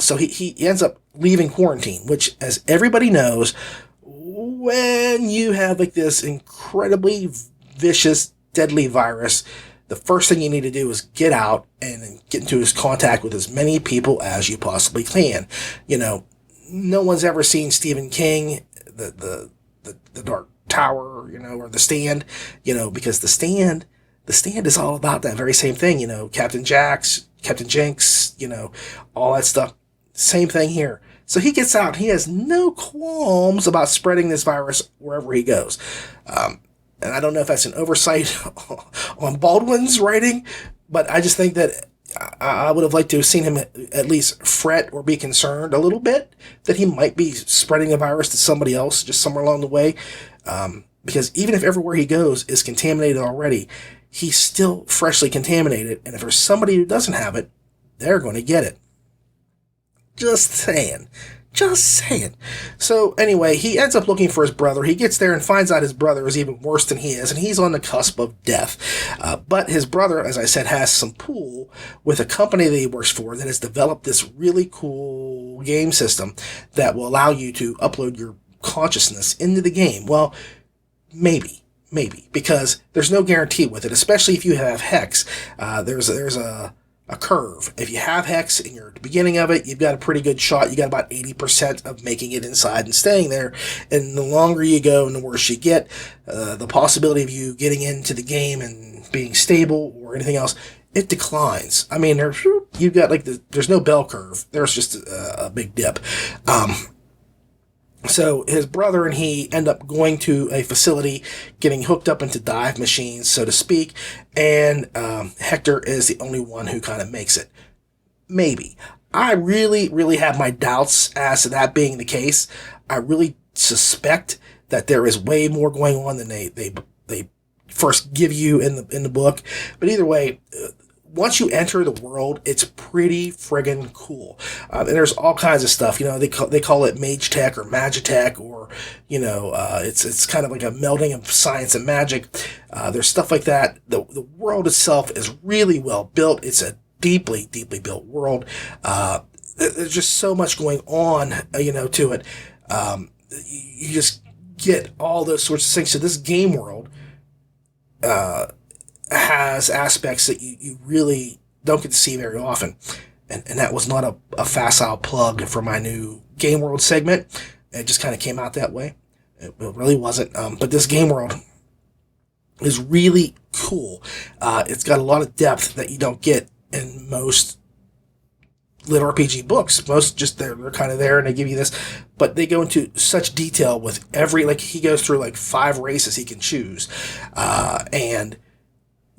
So he ends up leaving quarantine, which, as everybody knows, when you have like this incredibly vicious, deadly virus, the first thing you need to do is get out and get into his contact with as many people as you possibly can. No one's ever seen Stephen King, the Dark Tower, or The Stand, because The Stand is all about that very same thing, Captain Jinx, all that stuff. Same thing here. So he gets out, he has no qualms about spreading this virus wherever he goes. And I don't know if that's an oversight on Baldwin's writing, but I just think that I would have liked to have seen him at least fret or be concerned a little bit that he might be spreading a virus to somebody else just somewhere along the way. Because even if everywhere he goes is contaminated already, he's still freshly contaminated. And if there's somebody who doesn't have it, they're going to get it. Just saying. So anyway, he ends up looking for his brother. He gets there and finds out his brother is even worse than he is, and he's on the cusp of death. But his brother, as I said, has some pull with a company that he works for that has developed this really cool game system that will allow you to upload your consciousness into the game. Well, maybe, because there's no guarantee with it, especially if you have Hex. There's a curve. If you have Hex and you're at the beginning of it, you've got a pretty good shot. You got about 80% of making it inside and staying there. And the longer you go and the worse you get, the possibility of you getting into the game and being stable or anything else, it declines. I mean, you've got like there's no bell curve. There's just a big dip. So his brother and he end up going to a facility, getting hooked up into dive machines, so to speak, and Hector is the only one who kind of makes it. Maybe. I really, really have my doubts as to that being the case. I really suspect that there is way more going on than they first give you in the book. But either way, once you enter the world, it's pretty friggin' cool. And there's all kinds of stuff. They call it mage tech or magitech, or it's kind of like a melding of science and magic. There's stuff like that. The world itself is really well built. It's a deeply, deeply built world. There's just so much going on, to it. You just get all those sorts of things. So this game world has aspects that you really don't get to see very often. And that was not a facile plug for my new Game World segment. It just kind of came out that way. It really wasn't. But this game world is really cool. It's got a lot of depth that you don't get in most LitRPG books. Most just they're kind of there and they give you this, but they go into such detail with he goes through 5 races he can choose, and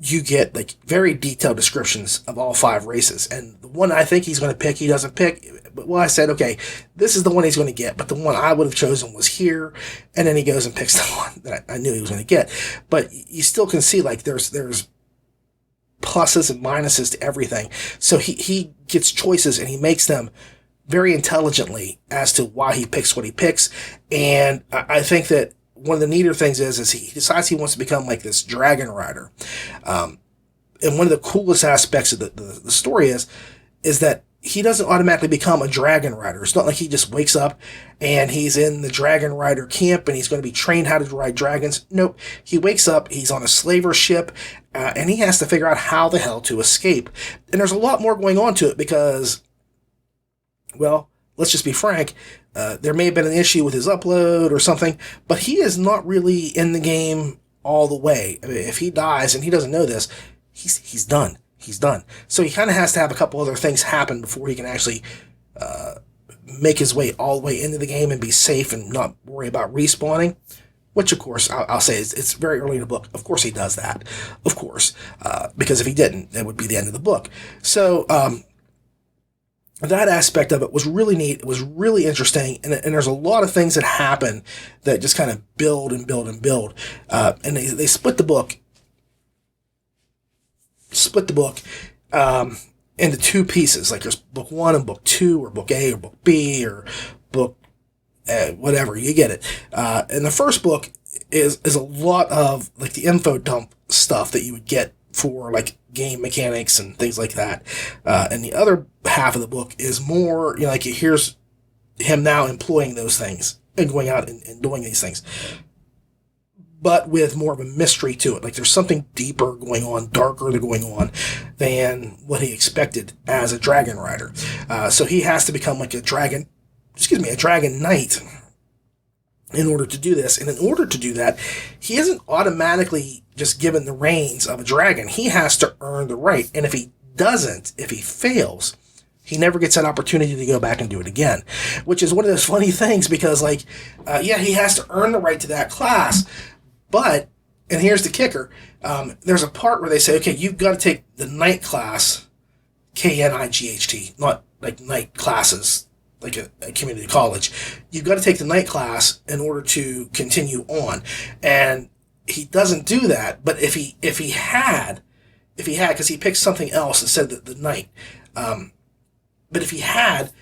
you get very detailed descriptions of all 5 races. And the one I think he's going to pick, he doesn't pick. But I said, okay, this is the one he's going to get, but the one I would have chosen was here. And then he goes and picks the one that I knew he was going to get. But you still can see there's pluses and minuses to everything. So he gets choices and he makes them very intelligently as to why he picks what he picks. And I think that one of the neater things is he decides he wants to become this dragon rider. And one of the coolest aspects of the story is that he doesn't automatically become a dragon rider. It's not like he just wakes up and he's in the dragon rider camp and he's going to be trained how to ride dragons. Nope. He wakes up, he's on a slaver ship, and he has to figure out how the hell to escape. And there's a lot more going on to it because, well, let's just be frank, there may have been an issue with his upload or something, but he is not really in the game all the way. I mean, if he dies and he doesn't know this, he's done. He's done. So he kind of has to have a couple other things happen before he can actually make his way all the way into the game and be safe and not worry about respawning. Which, of course, I'll say it's very early in the book. Of course he does that. Of course. Because if he didn't, that would be the end of the book. So that aspect of it was really neat. It was really interesting. And there's a lot of things that happen that just kind of build and build and build. And they split the book into 2 pieces. There's book 1 and book 2, or book A or book B, or book whatever, you get it. And the first book is a lot of the info dump stuff that you would get for game mechanics and things like that. And the other half of the book is more, here's him now employing those things and going out and doing these things, but with more of a mystery to it. There's something deeper going on, darker going on than what he expected as a dragon rider. So he has to become a dragon knight in order to do this. And in order to do that, he isn't automatically just given the reins of a dragon. He has to earn the right. And if he fails, he never gets that opportunity to go back and do it again, which is one of those funny things because he has to earn the right to that class. But, and here's the kicker, there's a part where they say, okay, you've got to take the knight class, K-N-I-G-H-T, not knight classes, a community college. You've got to take the knight class in order to continue on. And he doesn't do that, but if he had, because he picked something else instead of the knight, but if he had,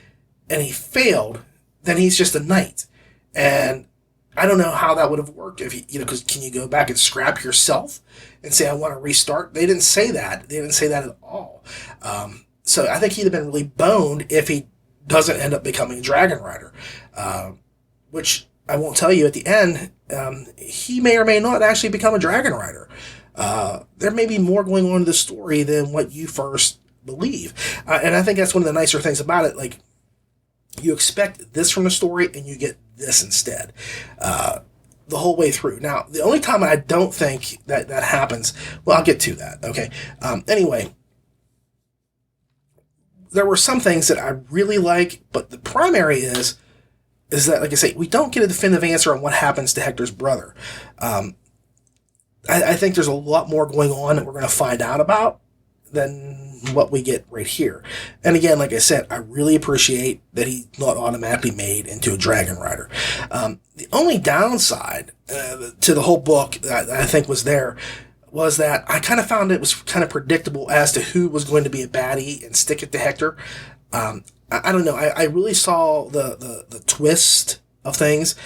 and he failed, then he's just a knight. And I don't know how that would have worked if because can you go back and scrap yourself and say, I want to restart? They didn't say that. They didn't say that at all. So I think he'd have been really boned if he doesn't end up becoming a dragon rider, which I won't tell you at the end. He may or may not actually become a dragon rider. There may be more going on in the story than what you first believe. And I think that's one of the nicer things about it. You expect this from the story and you get this instead, the whole way through. Now, the only time I don't think that happens, well, I'll get to that. Okay. Anyway, there were some things that I really like, but the primary is, is that, like I say, we don't get a definitive answer on what happens to Hector's brother. I think there's a lot more going on that we're going to find out about than what we get right here. And again, like I said, I really appreciate that he's not automatically made into a dragon rider. The only downside to the whole book that I think was that I kind of found it was kind of predictable as to who was going to be a baddie and stick it to Hector. I don't know. I really saw the twist of things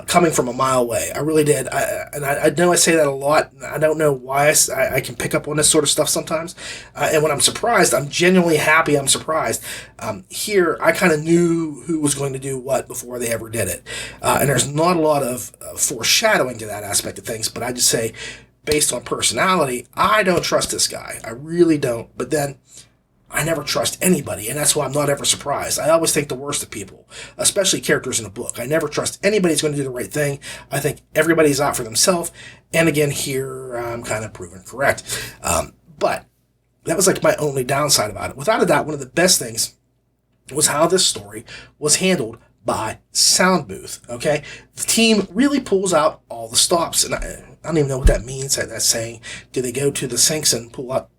coming from a mile away. I really did. I know I say that a lot. I don't know why I can pick up on this sort of stuff sometimes. And when I'm surprised, I'm genuinely happy I'm surprised. Here, I kind of knew who was going to do what before they ever did it. And there's not a lot of foreshadowing to that aspect of things, but I just say, based on personality, I don't trust this guy. I really don't. But then, I never trust anybody, and that's why I'm not ever surprised. I always think the worst of people, especially characters in a book. I never trust anybody's going to do the right thing. I think everybody's out for themselves, and again, here I'm kind of proven correct. But that was like my only downside about it. Without a doubt, one of the best things was how this story was handled by Sound Booth, okay? The team really pulls out all the stops, and I don't even know what that means. That's saying, do they go to the sinks and pull out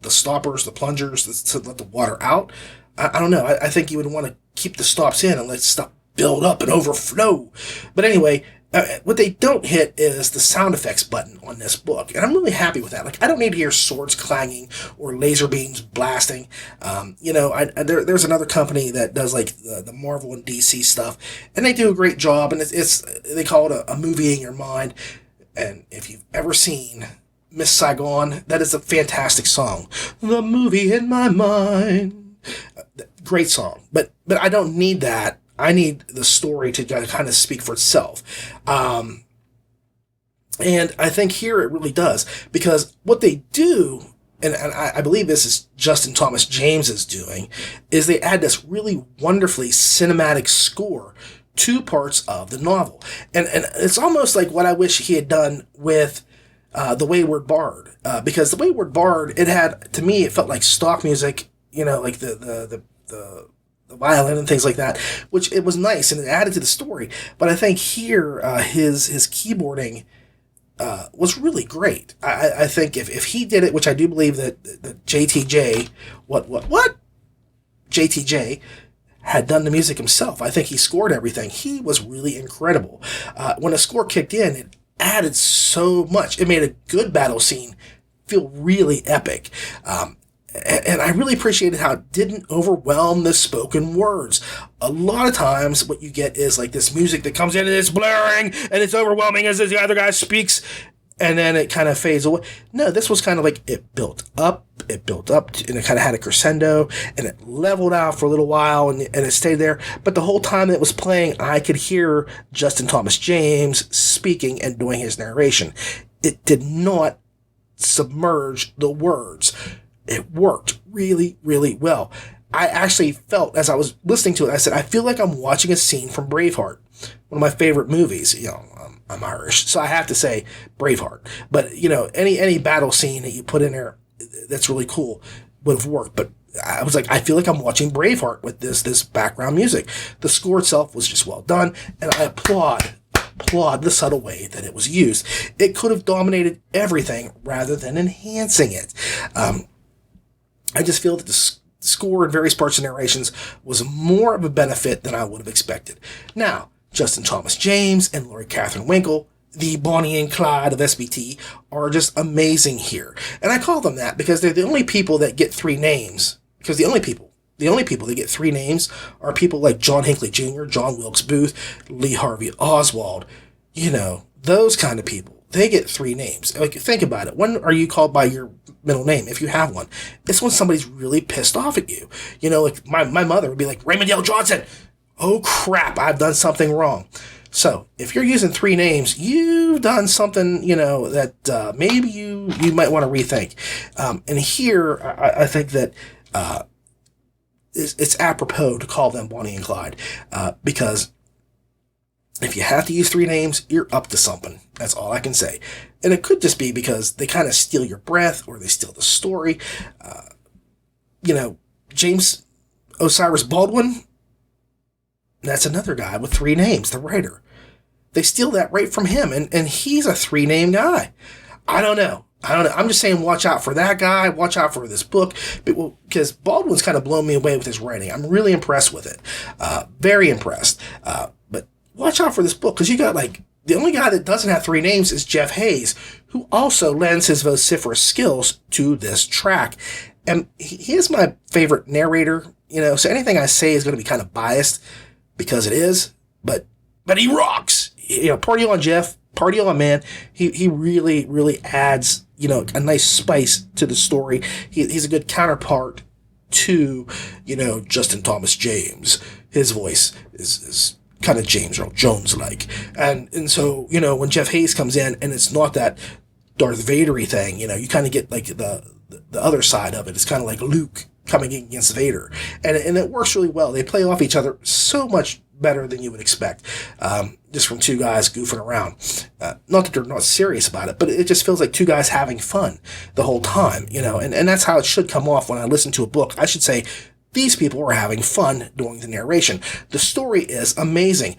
the stoppers, the plungers, to let the water out? I don't know. I think you would want to keep the stops in and let stuff build up and overflow. But anyway, what they don't hit is the sound effects button on this book. And I'm really happy with that. Like, I don't need to hear swords clanging or laser beams blasting. There's another company that does like the Marvel and DC stuff, and they do a great job. And they call it a movie in your mind. And if you've ever seen Miss Saigon, that is a fantastic song. The movie in my mind. Great song. But I don't need that. I need the story to kind of speak for itself. And I think here it really does. Because what they do, and I believe this is Justin Thomas James's doing, is they add this really wonderfully cinematic score to parts of the novel. And it's almost like what I wish he had done with The Wayward Bard. Because The Wayward Bard, to me, it felt like stock music, like the violin and things like that, which it was nice and it added to the story. But I think here, his keyboarding was really great. I think if he did it, which I do believe that JTJ, JTJ had done the music himself. I think he scored everything. He was really incredible. When the score kicked in, it added so much. It made a good battle scene feel really epic. And I really appreciated how it didn't overwhelm the spoken words. A lot of times what you get is like this music that comes in and it's blaring and it's overwhelming as the other guy speaks, and then it kind of fades away. No, this was kind of like it built up, and it kind of had a crescendo, and it leveled out for a little while, and it stayed there. But the whole time that it was playing, I could hear Justin Thomas James speaking and doing his narration. It did not submerge the words. It worked really, really well. I actually felt, as I was listening to it, I said, I feel like I'm watching a scene from Braveheart, one of my favorite movies. I'm Irish, so I have to say Braveheart. But, any battle scene that you put in there that's really cool would have worked. But I was like, I feel like I'm watching Braveheart with this background music. The score itself was just well done, and I applaud the subtle way that it was used. It could have dominated everything rather than enhancing it. I just feel that the score in various parts of narrations was more of a benefit than I would have expected. Now, Justin Thomas James and Laurie Catherine Winkle, the Bonnie and Clyde of SBT, are just amazing here. And I call them that because they're the only people that get three names. Because the only people that get three names are people like John Hinckley Jr., John Wilkes Booth, Lee Harvey Oswald. Those kind of people. They get three names. Like, think about it. When are you called by your middle name, if you have one? It's when somebody's really pissed off at you. Like my mother would be like, Raymond L. Johnson. Oh, crap, I've done something wrong. So if you're using three names, you've done something, that maybe you might want to rethink. And here, I think that it's apropos to call them Bonnie and Clyde, because if you have to use three names, you're up to something. That's all I can say. And it could just be because they kind of steal your breath or they steal the story. James Osiris Baldwin, That's another guy with 3 names, the writer. They steal that right from him, and he's a 3-name guy. I don't know. I'm just saying, watch out for that guy. Watch out for this book, because Baldwin's kind of blown me away with his writing. I'm really impressed with it. Very impressed. But watch out for this book, because you got the only guy that doesn't have 3 names is Jeff Hayes, who also lends his vociferous skills to this track. And he is my favorite narrator, so anything I say is going to be kind of biased, because it is, but he rocks. Party on, Jeff. Party on, man. He really, really adds, a nice spice to the story. He's a good counterpart to, Justin Thomas James. His voice is kind of James Earl Jones-like. And so, when Jeff Hayes comes in, and it's not that Darth Vader-y thing, you kind of get the other side of it. It's kind of like Luke coming in against Vader. And it works really well. They play off each other so much better than you would expect, just from 2 guys goofing around. Not that they're not serious about it, but it just feels like 2 guys having fun the whole time, and that's how it should come off when I listen to a book. I should say, these people are having fun doing the narration. The story is amazing.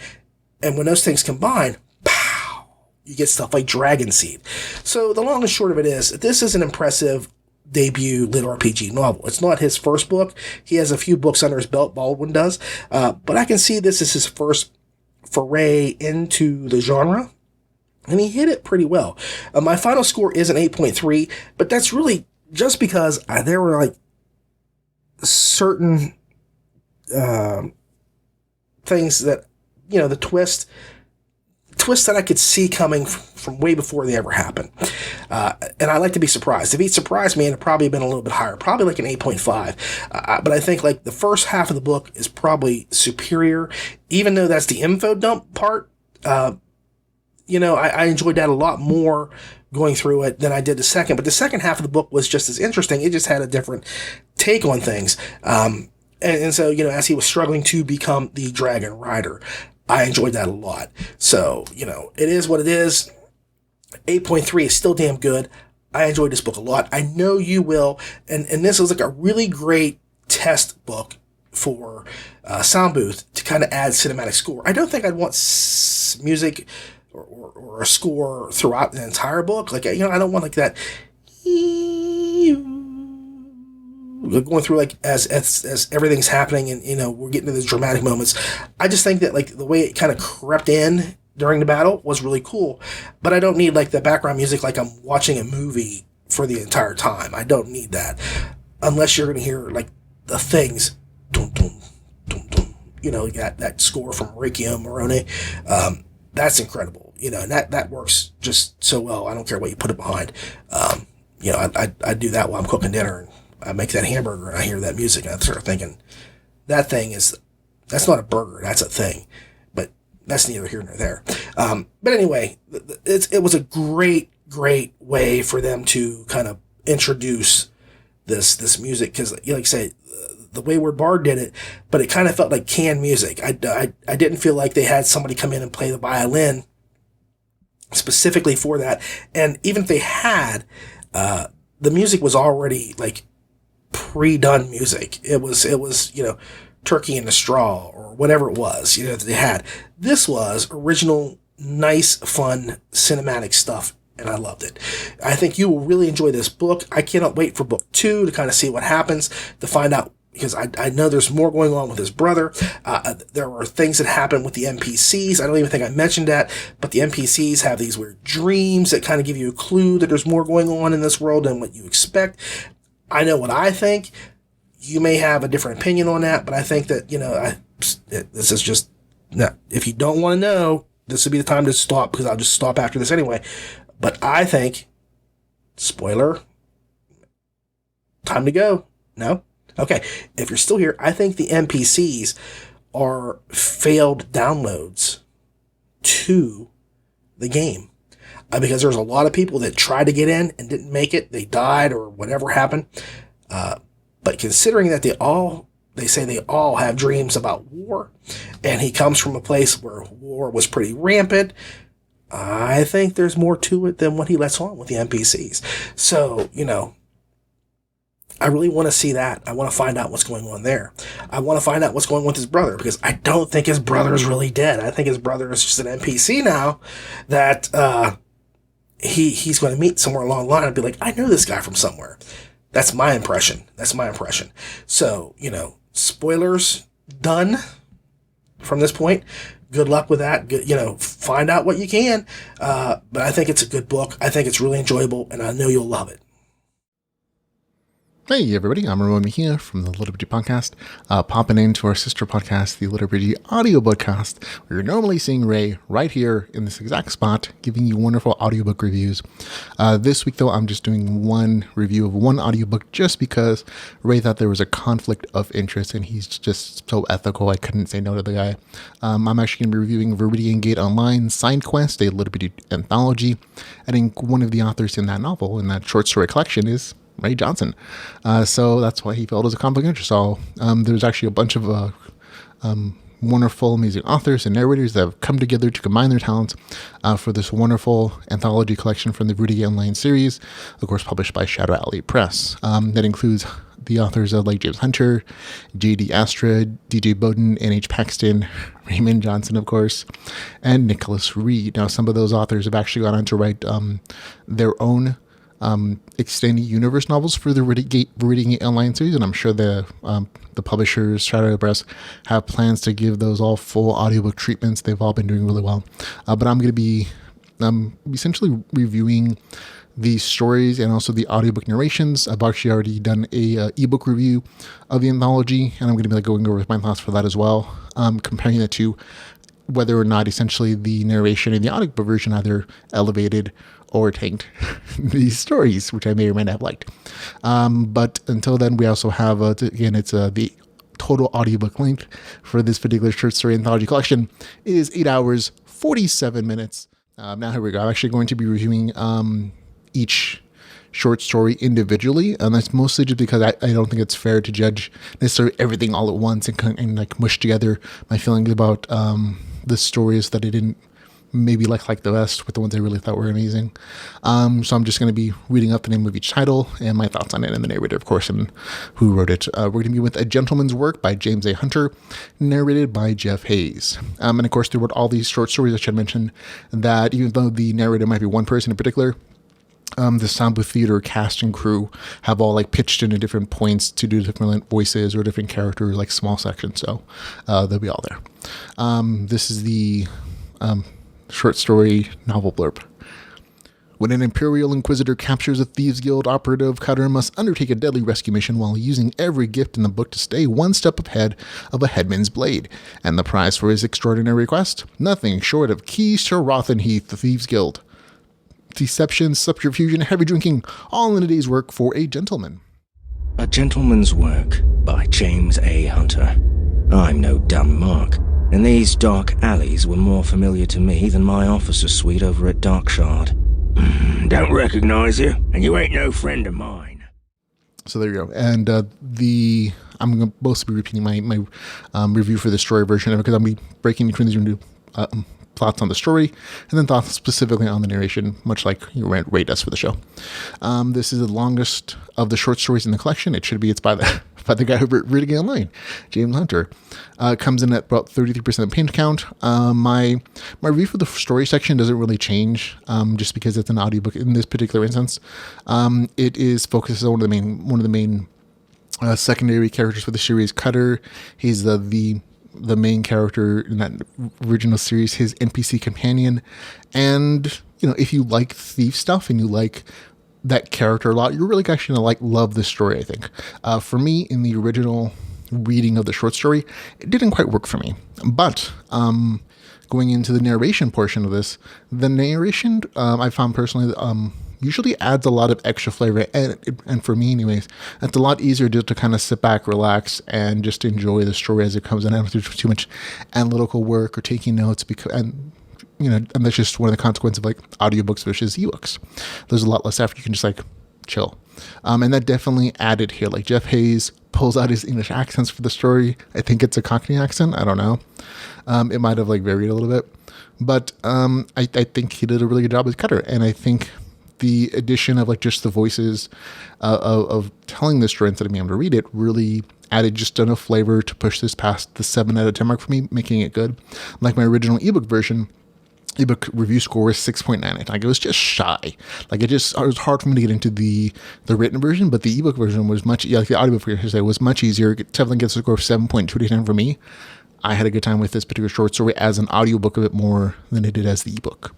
And when those things combine, pow, you get stuff like Dragonseed. So the long and short of it is, this is an impressive debut LitRPG novel. It's not his first book. He has a few books under his belt, Baldwin does. But I can see this is his first foray into the genre. And he hit it pretty well. My final score is an 8.3, but that's really just because there were certain things that, the twist that I could see coming from way before they ever happened. And I like to be surprised. If he surprised me, it'd probably been a little bit higher, probably like an 8.5. But I think the first half of the book is probably superior, even though that's the info dump part. I enjoyed that a lot more going through it than I did the second. But the second half of the book was just as interesting. It just had a different take on things. And so, as he was struggling to become the Dragon Rider, I enjoyed that a lot. So, it is what it is. 8.3 is still damn good. I enjoyed this book a lot. I know you will. And this was a really great test book for Sound Booth to kind of add cinematic score. I don't think I'd want music or a score throughout the entire book. I don't want that going through as everything's happening and we're getting to these dramatic moments. I just think that the way it kind of crept in during the battle was really cool, but I don't need the background music like I'm watching a movie for the entire time. I don't need that unless you're going to hear the things, dum, dum, dum, dum, that score from Requiem Morone. That's incredible, and that works just so well. I don't care what you put it behind. I do that while I'm cooking dinner, and I make that hamburger and I hear that music and I start thinking, that's not a burger, that's a thing. But that's neither here nor there. But anyway, it was a great way for them to kind of introduce this music, because like I say, the Wayward Bard did it, but it kind of felt like canned music. I didn't feel like they had somebody come in and play the violin specifically for that. And even if they had, the music was already pre-done music. It was Turkey in the Straw or whatever it was, that they had. This was original, nice, fun, cinematic stuff, and I loved it. I think you will really enjoy this book. I cannot wait for book 2 to kind of see what happens, to find out, because I know there's more going on with his brother. There were things that happened with the NPCs. I don't even think I mentioned that, but the NPCs have these weird dreams that kind of give you a clue that there's more going on in this world than what you expect. I know what I think. You may have a different opinion on that, but I think that, this is just, no, if you don't want to know, this would be the time to stop, because I'll just stop after this anyway. But I think, spoiler, time to go. No? Okay. If you're still here, I think the NPCs are failed downloads to the game. Because there's a lot of people that tried to get in and didn't make it. They died or whatever happened. But considering that they say they all have dreams about war, and he comes from a place where war was pretty rampant, I think there's more to it than what he lets on with the NPCs. So, I really want to see that. I want to find out what's going on there. I want to find out what's going on with his brother, because I don't think his brother is really dead. I think his brother is just an NPC now that he's going to meet somewhere along the line and be like, I know this guy from somewhere. That's my impression. So, spoilers done from this point. Good luck with that. Good, find out what you can. But I think it's a good book. I think it's really enjoyable, and I know you'll love it. Hey everybody, I'm Ramon Mejia from the LitRPG Podcast, popping into our sister podcast, the LitRPG Audiobook Podcast, where you're normally seeing Ray right here in this exact spot, giving you wonderful audiobook reviews. This week though, I'm just doing one review of one audiobook just because Ray thought there was a conflict of interest, and he's just so ethical, I couldn't say no to the guy. I'm actually going to be reviewing Viridian Gate Online Side Quest, a LitRPG anthology. I think one of the authors in that novel, in that short story collection, is Ray Johnson. So that's why he felt it was a conflict of interest. So there's actually a bunch of wonderful, amazing authors and narrators that have come together to combine their talents for this wonderful anthology collection from the Viridian Online series, of course published by Shadow Alley Press. That includes the authors of like James Hunter, J.D. Astra, D.J. Bowden, N.H. Paxton, Raymond Johnson, of course, and Nicholas Reed. Now, some of those authors have actually gone on to write their own extended universe novels for the Viridian Online series, and I'm sure the publishers, Shadow Press, have plans to give those all full audiobook treatments. They've all been doing really well. But I'm going to be essentially reviewing the stories and also the audiobook narrations. I've actually already done a ebook review of the anthology, and I'm going to be going over my thoughts for that as well, comparing the two, whether or not essentially the narration in the audiobook version either elevated or tanked these stories, which I may or may not have liked. But until then, we also have, again, it's the total audiobook length for this particular short story anthology collection is 8 hours, 47 minutes. Now, here we go. I'm actually going to be reviewing each short story individually, and that's mostly just because I don't think it's fair to judge necessarily everything all at once and like mush together my feelings about the stories that I didn't maybe like the best with the ones I really thought were amazing. So I'm just going to be reading up the name of each title and my thoughts on it, and the narrator, of course, and who wrote it. We're going to be with A Gentleman's Work by James A. Hunter, narrated by Jeff Hayes. And of course, throughout all these short stories, I should mention that even though the narrator might be one person in particular, the sound booth theater cast and crew have all pitched in at different points to do different voices or different characters, small sections. So they'll be all there. This is the short story novel blurb. When an Imperial Inquisitor captures a Thieves Guild operative, Cutter must undertake a deadly rescue mission while using every gift in the book to stay one step ahead of a headman's blade. And the prize for his extraordinary quest? Nothing short of keys to Rothenheath, the Thieves Guild. Deception, subterfuge, and heavy drinking, all in a day's work for a gentleman. A Gentleman's Work by James A. Hunter. I'm no dumb mark, and these dark alleys were more familiar to me than my officer's suite over at Darkshard. Don't recognize you, and you ain't no friend of mine. So there you go. And I'm going to mostly be repeating my review for the story version of it, because I'll be breaking between these into thoughts on the story and then thoughts specifically on the narration, much like you rate us for the show. This is the longest of the short stories in the collection. It should be. It's by the guy who wrote Viridian Online, James Hunter. Comes in at about 33% page count. My review for the story section doesn't really change, just because it's an audiobook in this particular instance. It is focuses on one of the main secondary characters for the series, Cutter. He's the main character in that original series, his NPC companion. And if you like thief stuff and you like that character a lot, you're really actually gonna love this story, I think. For me, in the original reading of the short story, it didn't quite work for me. But going into the narration portion of this, the narration I found personally usually adds a lot of extra flavor, and for me anyways, it's a lot easier just to kind of sit back, relax, and just enjoy the story as it comes. And I don't have to do too much analytical work or taking notes, and that's just one of the consequences of audiobooks versus ebooks. There's a lot less effort. You can just chill. And that definitely added here. Jeff Hayes pulls out his English accents for the story. I think it's a Cockney accent. I don't know. It might have varied a little bit, but I think he did a really good job with Cutter, and I think the addition of like just the voices of telling this story instead of being able to read it really added just enough flavor to push this past the 7 out of 10 mark for me, making it good. Like my original ebook version, ebook review score was 6.9. Like it was just shy. Like it was hard for me to get into the written version, but the ebook version was like the audiobook version was much easier. It definitely gets a score of 7.2 to 10 for me. I had a good time with this particular short story as an audiobook a bit more than it did as the ebook.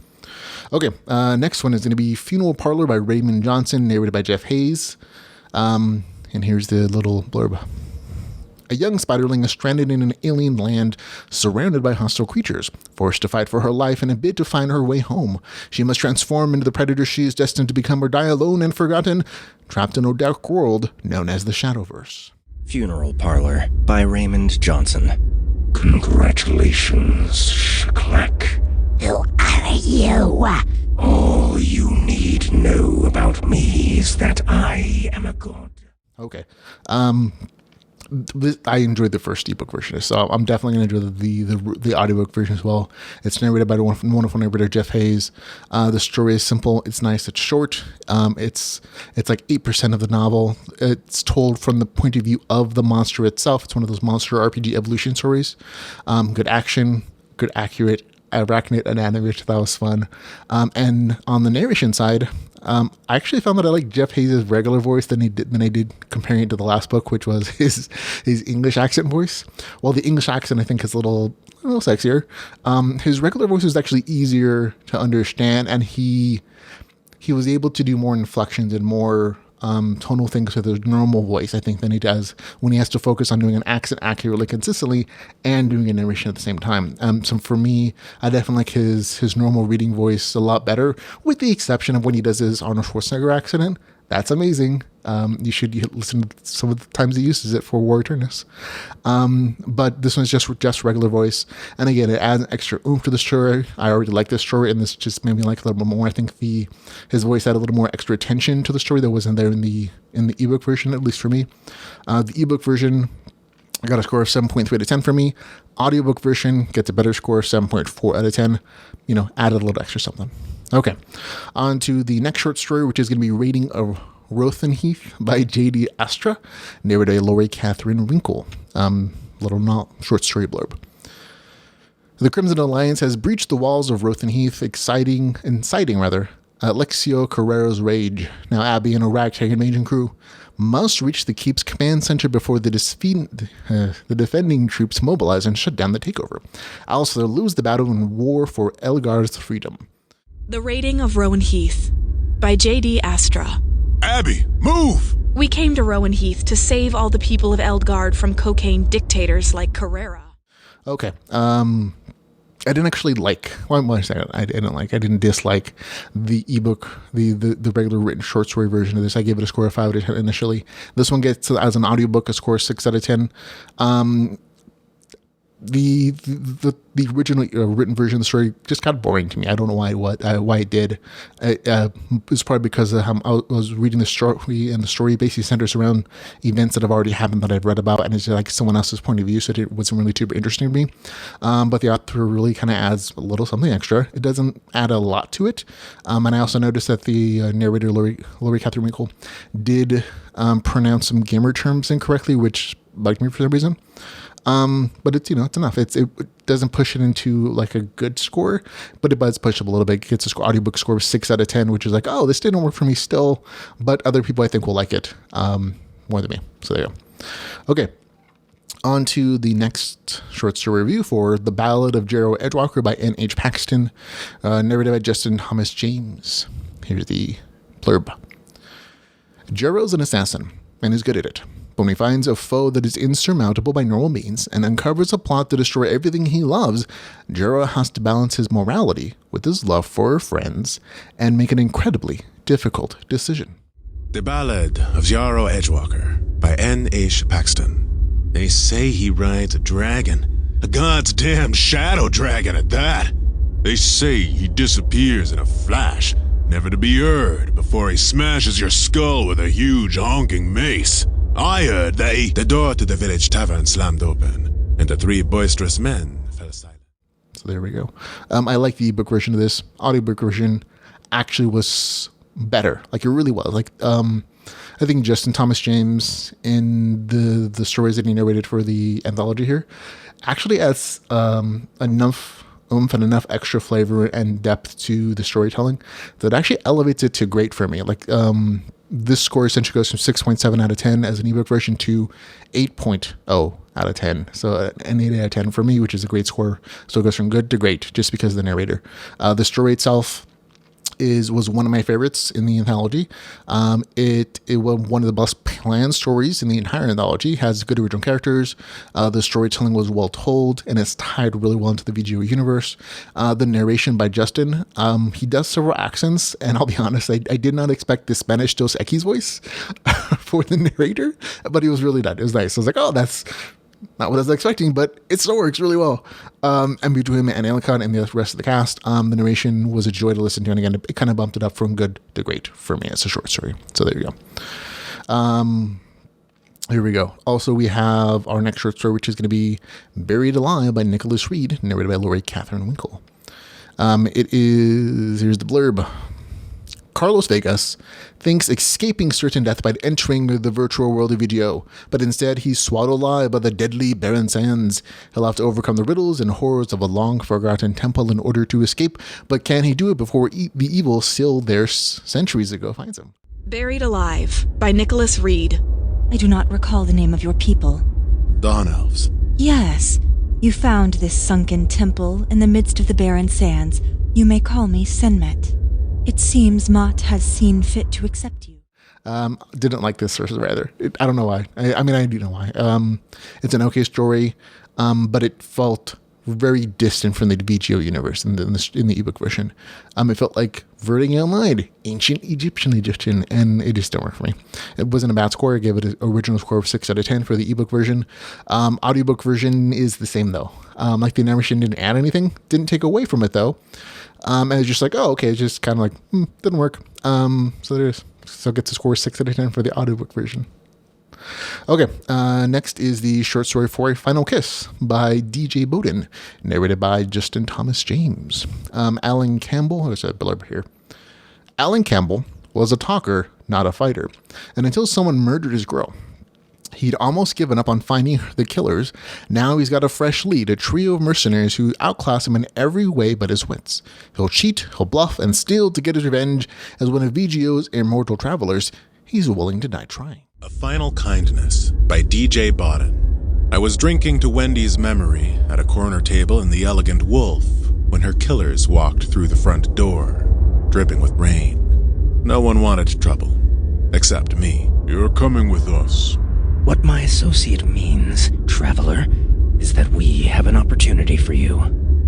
Okay, next one is going to be Funeral Parlor by Raymond Johnson, narrated by Jeff Hayes. And here's the little blurb. A young spiderling is stranded in an alien land, surrounded by hostile creatures. Forced to fight for her life in a bid to find her way home, she must transform into the predator she is destined to become or die alone and forgotten, trapped in a dark world known as the Shadowverse. Funeral Parlor by Raymond Johnson. Congratulations, Shaklak. Who are you? All you need know about me is that I am a god. Okay. I enjoyed the first ebook version, so I'm definitely going to enjoy the audiobook version as well. It's narrated by the wonderful narrator Jeff Hayes. The story is simple, it's nice, it's short. It's like 8% of the novel. It's told from the point of view of the monster itself. It's one of those monster RPG evolution stories. Good action, good accurate arachnid anatomy, which that was fun. And on the narration side, I actually found that I like Jeff Hayes' regular voice than I did comparing it to the last book, which was his English accent voice. Well, the English accent I think is a little sexier. His regular voice was actually easier to understand, and he was able to do more inflections and more tonal things with his normal voice, I think, than he does when he has to focus on doing an accent accurately, consistently, and doing a narration at the same time. So for me, I definitely like his normal reading voice a lot better, with the exception of when he does his Arnold Schwarzenegger accent. That's amazing. You should listen to some of the times he uses it for War Eternus. But this one's just regular voice. And again, it adds an extra oomph to the story. I already like this story, and this just made me like it a little bit more. I think his voice had a little more extra attention to the story that wasn't there in the ebook version, at least for me. The ebook version, I got a score of 7.3 out of 10 for me. Audiobook version gets a better score of 7.4 out of 10. Added a little extra something. Okay, on to the next short story, which is going to be Raiding of Rothenheath by J.D. Astra, narrated by Lori Catherine Winkle. Little short story blurb. The Crimson Alliance has breached the walls of Rothenheath, inciting Alexio Carrero's rage. Now Abby and a ragtag invasion crew must reach the keep's command center before the defending troops mobilize and shut down the takeover. Also, they'll lose the battle in war for Elgar's freedom. The Raiding of Rowan Heath by J.D. Astra. Abby, move! We came to Rowan Heath to save all the people of Eldgard from cocaine dictators like Carrera. Okay. I didn't actually like. I didn't dislike the ebook, the regular written short story version of this. I gave it a score of 5 out of 10 initially. This one gets, as an audiobook, a score of 6 out of 10. The original written version of the story just got boring to me. I don't know why it did. It's probably because I was reading the story, and the story basically centers around events that have already happened that I've read about, and it's like someone else's point of view, so it wasn't really too interesting to me. But the author really kind of adds a little something extra. It doesn't add a lot to it. And I also noticed that the narrator, Lori Catherine Winkle, did pronounce some gamer terms incorrectly, which bugged me for some reason. But it's enough. It doesn't push it into like a good score, but it does push up a little bit. It gets a audiobook score of 6 out of 10, which is like, oh, this didn't work for me still, but other people I think will like it more than me. So there you go. Okay, on to the next short story review for The Ballad of Jero Edgewalker by N.H. Paxton, narrated by Justin Thomas James. Here's the blurb. Jero's an assassin and is good at it. But when he finds a foe that is insurmountable by normal means and uncovers a plot to destroy everything he loves, Jero has to balance his morality with his love for her friends and make an incredibly difficult decision. The Ballad of Jero Edgewalker by N.H. Paxton. They say he rides a dragon, a goddamn shadow dragon at that. They say he disappears in a flash, never to be heard before he smashes your skull with a huge honking mace. I heard that the door to the village tavern slammed open, and the 3 boisterous men fell silent. So there we go. I like the ebook version of this. Audiobook version actually was better. Like, it really was. Like, I think Justin Thomas James, in the stories that he narrated for the anthology here, actually adds enough oomph and enough extra flavor and depth to the storytelling that actually elevates it to great for me. Like, this score essentially goes from 6.7 out of 10 as an ebook version to 8.0 out of 10. So an 8 out of 10 for me, which is a great score. So it goes from good to great just because of the narrator. The story itself was one of my favorites in the anthology. It was one of the best planned stories in the entire anthology. Has good original characters. The storytelling was well told, and it's tied really well into the VGO universe. The narration by Justin, he does several accents, and I'll be honest, I did not expect the Spanish Dos Equis voice for the narrator, but he was really done. It was nice. I was like, oh, that's not what I was expecting, but it still works really well. And between him and Alicon and the rest of the cast, the narration was a joy to listen to. And again, it kind of bumped it up from good to great for me. It's a short story. So there you go. Here we go. Also, we have our next short story, which is going to be Buried Alive by Nicholas Reed, narrated by Lori Catherine Winkle. Here's the blurb. Carlos Vegas thinks escaping certain death by entering the virtual world of VGO, but instead he's swallowed alive by the deadly barren sands. He'll have to overcome the riddles and horrors of a long-forgotten temple in order to escape, but can he do it before the evil still there centuries ago finds him? Buried Alive by Nicholas Reed. I do not recall the name of your people. Dawn Elves. Yes, you found this sunken temple in the midst of the barren sands. You may call me Senmet. It seems Mott has seen fit to accept you. Didn't like this source rather. I don't know why. I mean, I do know why. It's an okay story, but it felt very distant from the VGO universe in the ebook version. It felt like Viridian Online, ancient Egyptian, and it just didn't work for me. It wasn't a bad score. I gave it an original score of 6 out of 10 for the ebook version. Audiobook version is the same though. Like, the narration didn't add anything, didn't take away from it though. And it's just like, oh, okay, it's just kind of like, didn't work. So there it is. So it gets a score 6 out of 10 for the audiobook version. Okay, next is the short story for A Final Kiss by DJ Bowden, narrated by Justin Thomas James. Alan Campbell, there's a blurb here. Alan Campbell was a talker, not a fighter. And until someone murdered his girl, he'd almost given up on finding the killers. Now he's got a fresh lead, a trio of mercenaries who outclass him in every way but his wits. He'll cheat, he'll bluff, and steal to get his revenge. As one of VGO's immortal travelers, he's willing to die trying. A Final Kindness by DJ Bowden. I was drinking to Wendy's memory at a corner table in the Elegant Wolf when her killers walked through the front door, dripping with rain. No one wanted trouble, except me. You're coming with us. What my associate means, traveler, is that we have an opportunity for you.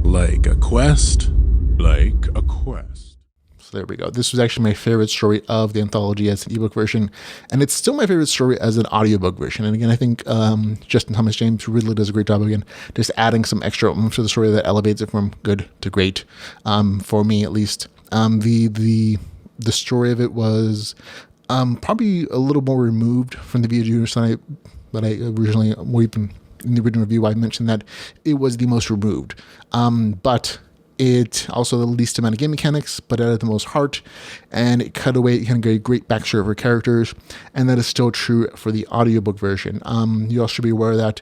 Like a quest? Like a quest. So there we go. This was actually my favorite story of the anthology as an ebook version, and it's still my favorite story as an audiobook version. And again, I think Justin Thomas James really does a great job again, just adding some extra oomph to the story that elevates it from good to great, for me at least. The story of it was probably a little more removed from the VGO side, but I originally, in the original review, I mentioned that it was the most removed. But it also the least amount of game mechanics, but it had the most heart, and it cut away, it kind of gave a great backstory of her characters, and that is still true for the audiobook version. You also should be aware that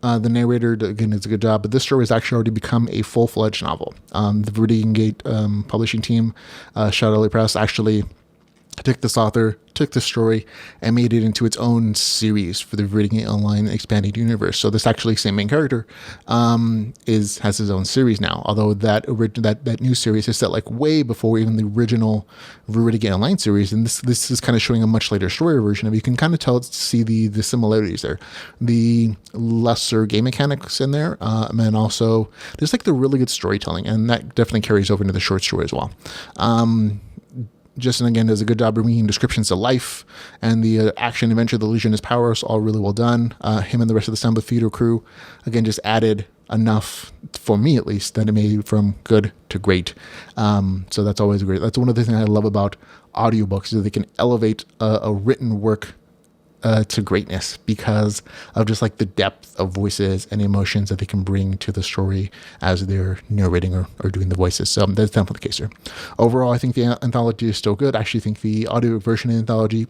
the narrator, again, does a good job, but this story has actually already become a full-fledged novel. The Viridian Gate publishing team, Shadow Lily Press, actually took this author, took this story, and made it into its own series for the Viridian Online Expanded Universe. So this actually same main character has his own series now. Although that new series is set like way before even the original Viridian Online series, and this is kind of showing a much later story version of it. You can kind of see the similarities there, the lesser game mechanics in there, and also there's like the really good storytelling, and that definitely carries over into the short story as well. Justin, again, does a good job of bringing descriptions to life, and the action, adventure, the illusion, his powers, all really well done. Him and the rest of the Samba Theater crew, again, just added enough, for me at least, that it made it from good to great. So that's always great. That's one of the things I love about audiobooks, is that they can elevate a written work to greatness because of just like the depth of voices and emotions that they can bring to the story as they're narrating or doing the voices. So that's definitely the case here. Overall, I think the anthology is still good. I actually think the audio version of the anthology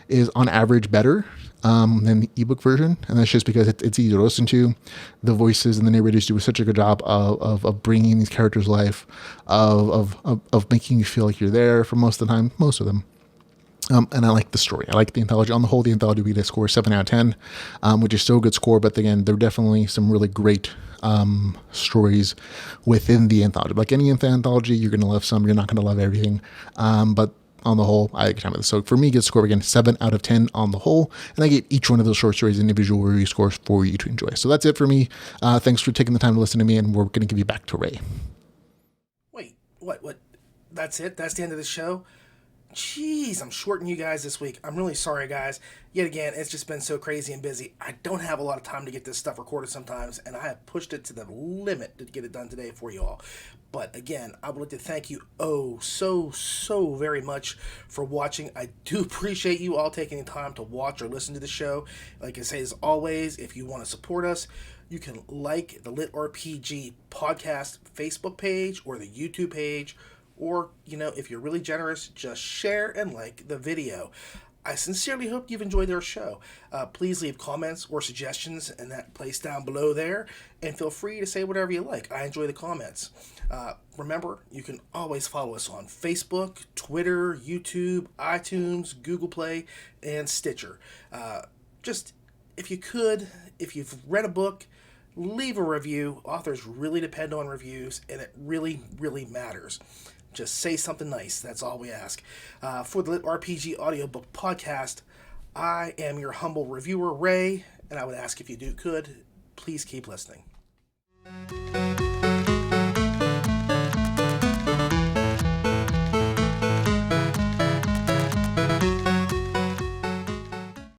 is on average better than the ebook version, and that's just because it's easy to listen to. The voices and the narrators do such a good job of bringing these characters to life, of making you feel like you're there for most of the time, most of them. And I like the story. I like the anthology. On the whole, the anthology we get a score 7 out of 10, which is still a good score. But again, there are definitely some really great stories within the anthology. Like any anthology, you're going to love some. You're not going to love everything. But on the whole, I had a good time with it. So for me, good score again, 7 out of 10 on the whole. And I gave each one of those short stories individual review scores for you to enjoy. So that's it for me. Thanks for taking the time to listen to me, and we're going to give you back to Ray. Wait, what? That's it? That's the end of the show? Jeez, I'm shorting you guys this week. I'm really sorry, guys. Yet again, it's just been so crazy and busy. I don't have a lot of time to get this stuff recorded sometimes, and I have pushed it to the limit to get it done today for you all. But again, I would like to thank you so very much for watching. I do appreciate you all taking the time to watch or listen to the show. Like I say, as always, if you want to support us, you can like the LitRPG Podcast Facebook page or the YouTube page. Or, if you're really generous, just share and like the video. I sincerely hope you've enjoyed our show. Please leave comments or suggestions in that place down below there, and feel free to say whatever you like. I enjoy the comments. Remember, you can always follow us on Facebook, Twitter, YouTube, iTunes, Google Play, and Stitcher. Just, if you've read a book, leave a review. Authors really depend on reviews, and it really matters. Just say something nice. That's all we ask. For the LitRPG Audiobook Podcast, I am your humble reviewer, Ray, and I would ask if you could, please keep listening.